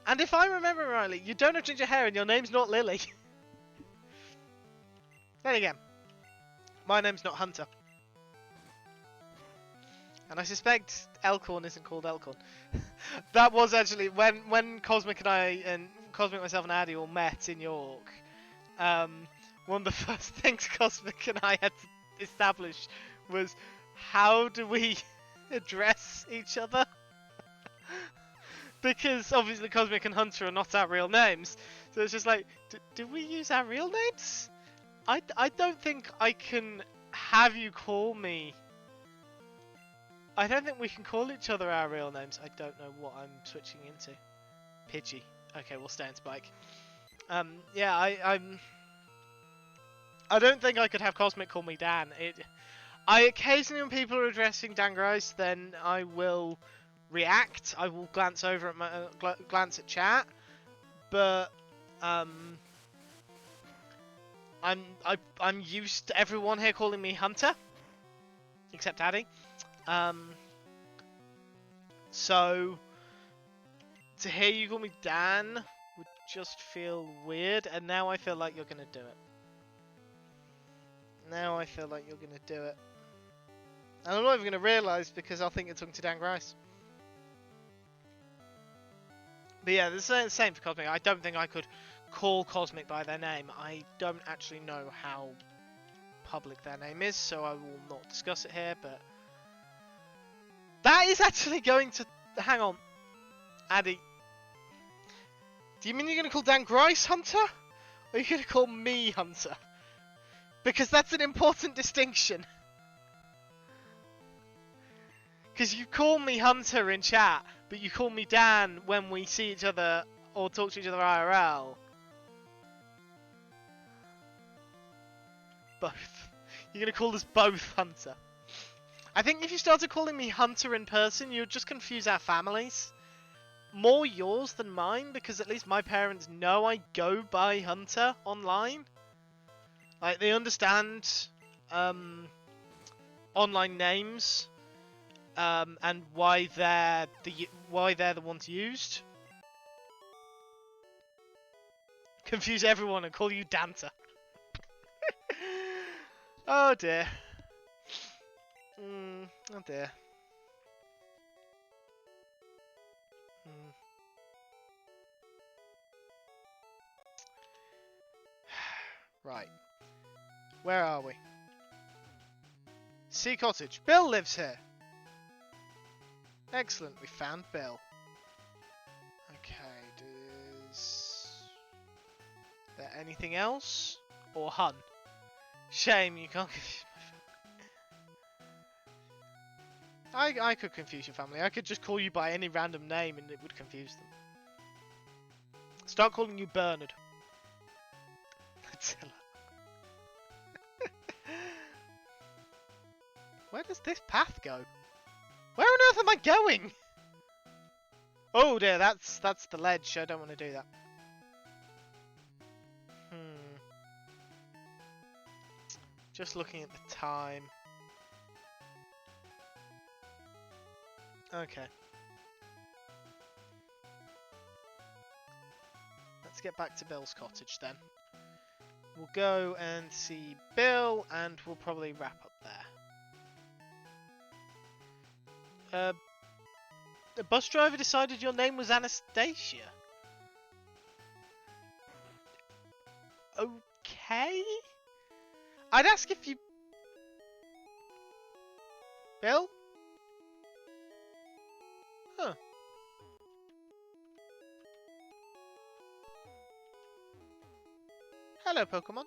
And if I remember rightly, you don't have ginger hair and your name's not Lily. Then again, my name's not Hunter. And I suspect Elkhorn isn't called Elkhorn. That was actually when Cosmic, myself and Addy all met in York. One of the first things Cosmic and I had to establish was, how do we address each other? Because obviously Cosmic and Hunter are not our real names. So it's just like, do we use our real names? I don't think I can have you call me. I don't think we can call each other our real names. I don't know what I'm switching into. Pidgey. Okay, we'll stay in Spike. Yeah, I don't think I could have Cosmic call me Dan. I occasionally, when people are addressing Dan Grice, then I will react. I will glance over at my glance at chat, but I'm used to everyone here calling me Hunter, except Addy. So to hear you call me Dan would just feel weird, and now I feel like you're gonna do it. Now I feel like you're gonna do it. And I'm not even gonna realise, because I'll think you're talking to Dan Grice. But yeah, the same for Cosmic. I don't think I could call Cosmic by their name. I don't actually know how public their name is, so I will not discuss it here, but that is actually going to... Hang on. Addy. Do you mean you're going to call Dan Grice Hunter? Or are you going to call me Hunter? Because that's an important distinction. Because you call me Hunter in chat, but you call me Dan when we see each other or talk to each other IRL. Both. You're going to call us both Hunter. I think if you started calling me Hunter in person, you would just confuse our families. More yours than mine, because at least my parents know I go by Hunter online. Like, they understand online names and why they're the ones used. Confuse everyone and call you Danta. Oh dear. Oh dear. Right. Where are we? Sea Cottage. Bill lives here. Excellent. We found Bill. Okay. Is there anything else? Or Hun? Shame you can't confuse my family. I could confuse your family. I could just call you by any random name and it would confuse them. Start calling you Bernard. Where does this path go? Where on earth am I going? Oh dear, that's the ledge. I don't want to do that. Just looking at the time. Okay. Let's get back to Bill's cottage then. We'll go and see Bill, and we'll probably wrap up there. The bus driver decided your name was Anastasia. Okay. I'd ask if you... Bill? Huh. Hello, Pokemon.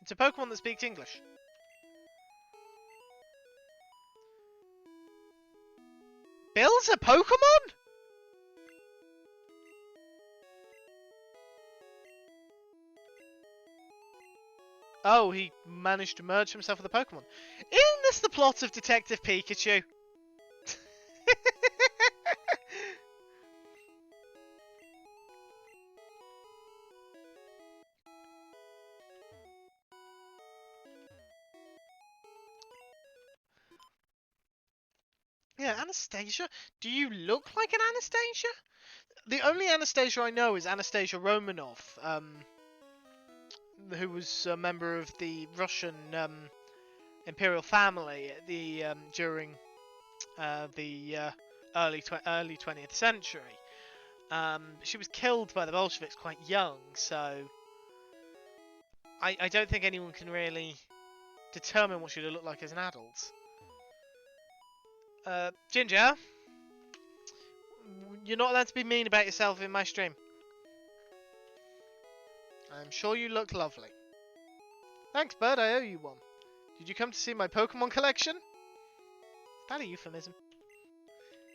It's a Pokemon that speaks English. Bill's a Pokemon? Oh, he managed to merge himself with a Pokemon. Isn't this the plot of Detective Pikachu? Yeah, Anastasia? Do you look like an Anastasia? The only Anastasia I know is Anastasia Romanov, who was a member of the Russian imperial family during the early 20th century. She was killed by the Bolsheviks quite young, so I don't think anyone can really determine what she'd look like as an adult. Ginger, you're not allowed to be mean about yourself in my stream. I'm sure you look lovely. Thanks, bud, I owe you one. Did you come to see my Pokemon collection? Is that a euphemism?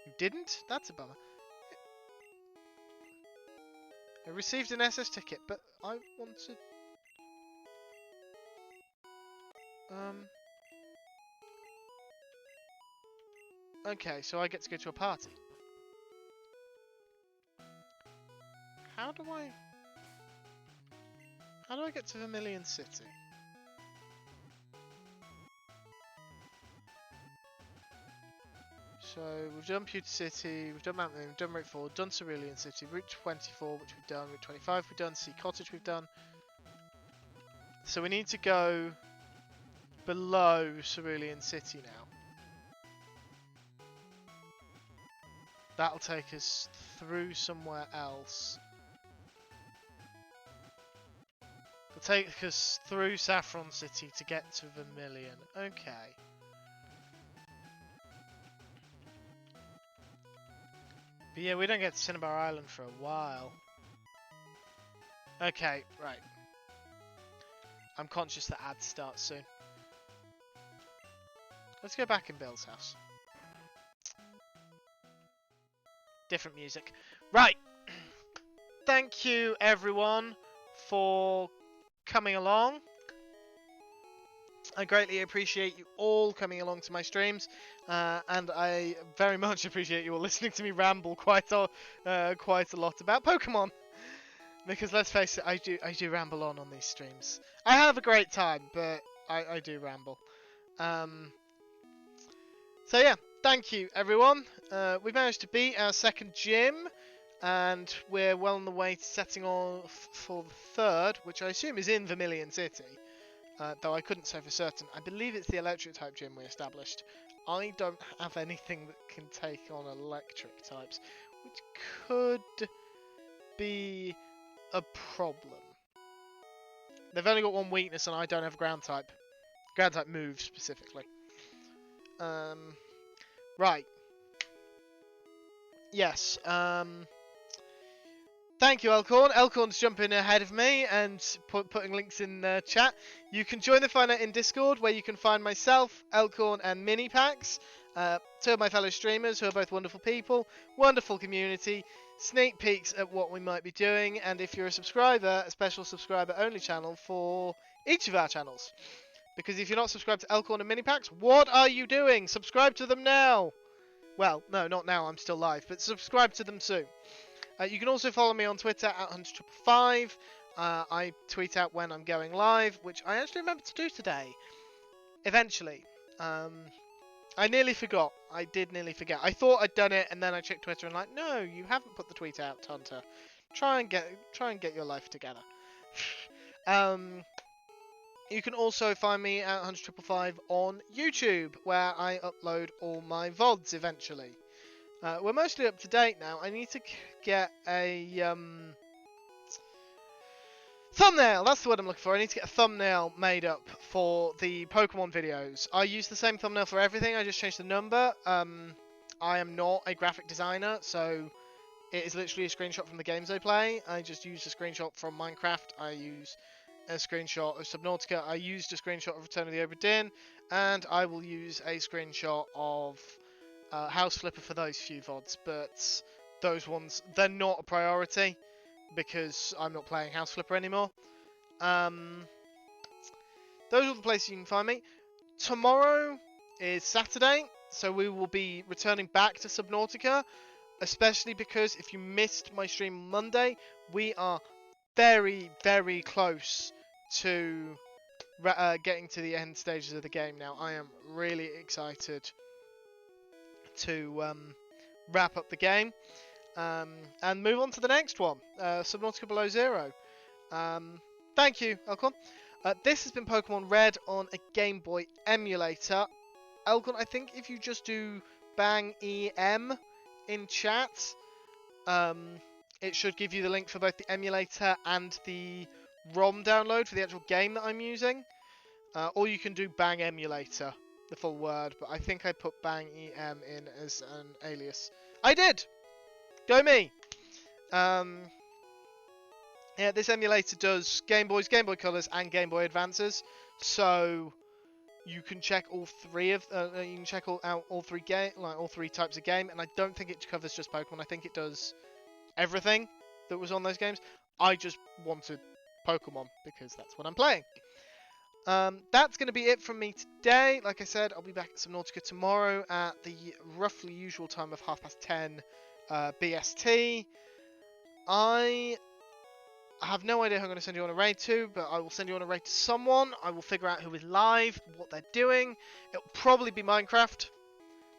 You didn't? That's a bummer. I received an SS ticket, but I wanted... Okay, so I get to go to a party. How do I get to Vermilion City? So we've done Pewter City, we've done Mount Moon, we've done Route 4, done Cerulean City, Route 24, which we've done, Route 25 we've done, Sea Cottage we've done. So we need to go below Cerulean City now. That'll take us through somewhere else. It'll take us through Saffron City to get to Vermilion. Okay. But yeah, we don't get to Cinnabar Island for a while. Okay, right. I'm conscious that ads start soon. Let's go back in Bill's house. Different music. Right. Thank you, everyone, for coming along. I greatly appreciate you all coming along to my streams, and I very much appreciate you all listening to me ramble quite a lot about Pokemon. Because let's face it, I do ramble on these streams. I have a great time, but I do ramble. So yeah, thank you everyone. We've managed to beat our second gym, and we're well on the way to setting off for the third, which I assume is in Vermilion City. Though I couldn't say for certain. I believe it's the electric type gym we established. I don't have anything that can take on electric types, which could be a problem. They've only got one weakness, and I don't have ground type. Ground type move specifically. Right. Yes. Thank you, Elkhorn. Elkhorn's jumping ahead of me and putting links in chat. You can join the fun in Discord, where you can find myself, Elkhorn, and Minipax, two of my fellow streamers who are both wonderful people, wonderful community, sneak peeks at what we might be doing, and if you're a subscriber, a special subscriber-only channel for each of our channels. Because if you're not subscribed to Elkhorn and Minipacks, what are you doing? Subscribe to them now! Well, no, not now, I'm still live, but subscribe to them soon. You can also follow me on Twitter at 100555. I tweet out when I'm going live, which I actually remembered to do today. Eventually. I nearly forgot. I did nearly forget. I thought I'd done it, and then I checked Twitter and like, no, you haven't put the tweet out, Hunter. Try and get your life together. You can also find me at 100555 on YouTube, where I upload all my VODs eventually. We're mostly up to date now. I need to get a thumbnail. That's the word I'm looking for. I need to get a thumbnail made up for the Pokemon videos. I use the same thumbnail for everything. I just changed the number. I am not a graphic designer, so it is literally a screenshot from the games I play. I just used a screenshot from Minecraft. I use a screenshot of Subnautica. I used a screenshot of Return of the Obra Dinn, and I will use a screenshot of House Flipper for those few VODs, but those ones, they're not a priority because I'm not playing House Flipper anymore. Those are the places you can find me. Tomorrow is Saturday, so we will be returning back to Subnautica, especially because if you missed my stream Monday, we are very, very close to getting to the end stages of the game now. I am really excited to wrap up the game and move on to the next one, Subnautica Below Zero. Thank you, Elkhorn. This has been Pokemon Red on a Game Boy emulator. Elkhorn, I think if you just do bang EM in chat, it should give you the link for both the emulator and the ROM download for the actual game that I'm using. Or you can do bang emulator, the full word, but I think I put bang EM in as an alias. I did! Go me! Yeah, this emulator does Game Boys, Game Boy Colors, and Game Boy Advances, so you can check all three of you can check out all three types of game, and I don't think it covers just Pokemon. I think it does everything that was on those games. I just wanted Pokemon because that's what I'm playing. That's going to be it from me today. Like I said, I'll be back at Subnautica tomorrow at the roughly usual time of 10:30 BST. I have no idea who I'm going to send you on a raid to, but I will send you on a raid to someone. I will figure out who is live, what they're doing. It'll probably be Minecraft.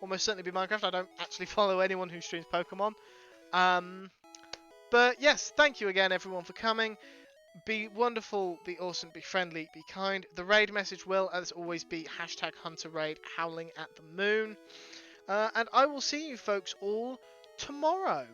Almost certainly be Minecraft. I don't actually follow anyone who streams Pokemon. But yes, thank you again everyone for coming. Be wonderful, be awesome, be friendly, be kind. The raid message will, as always, be #HunterRaid, howling at the moon. And I will see you folks all tomorrow.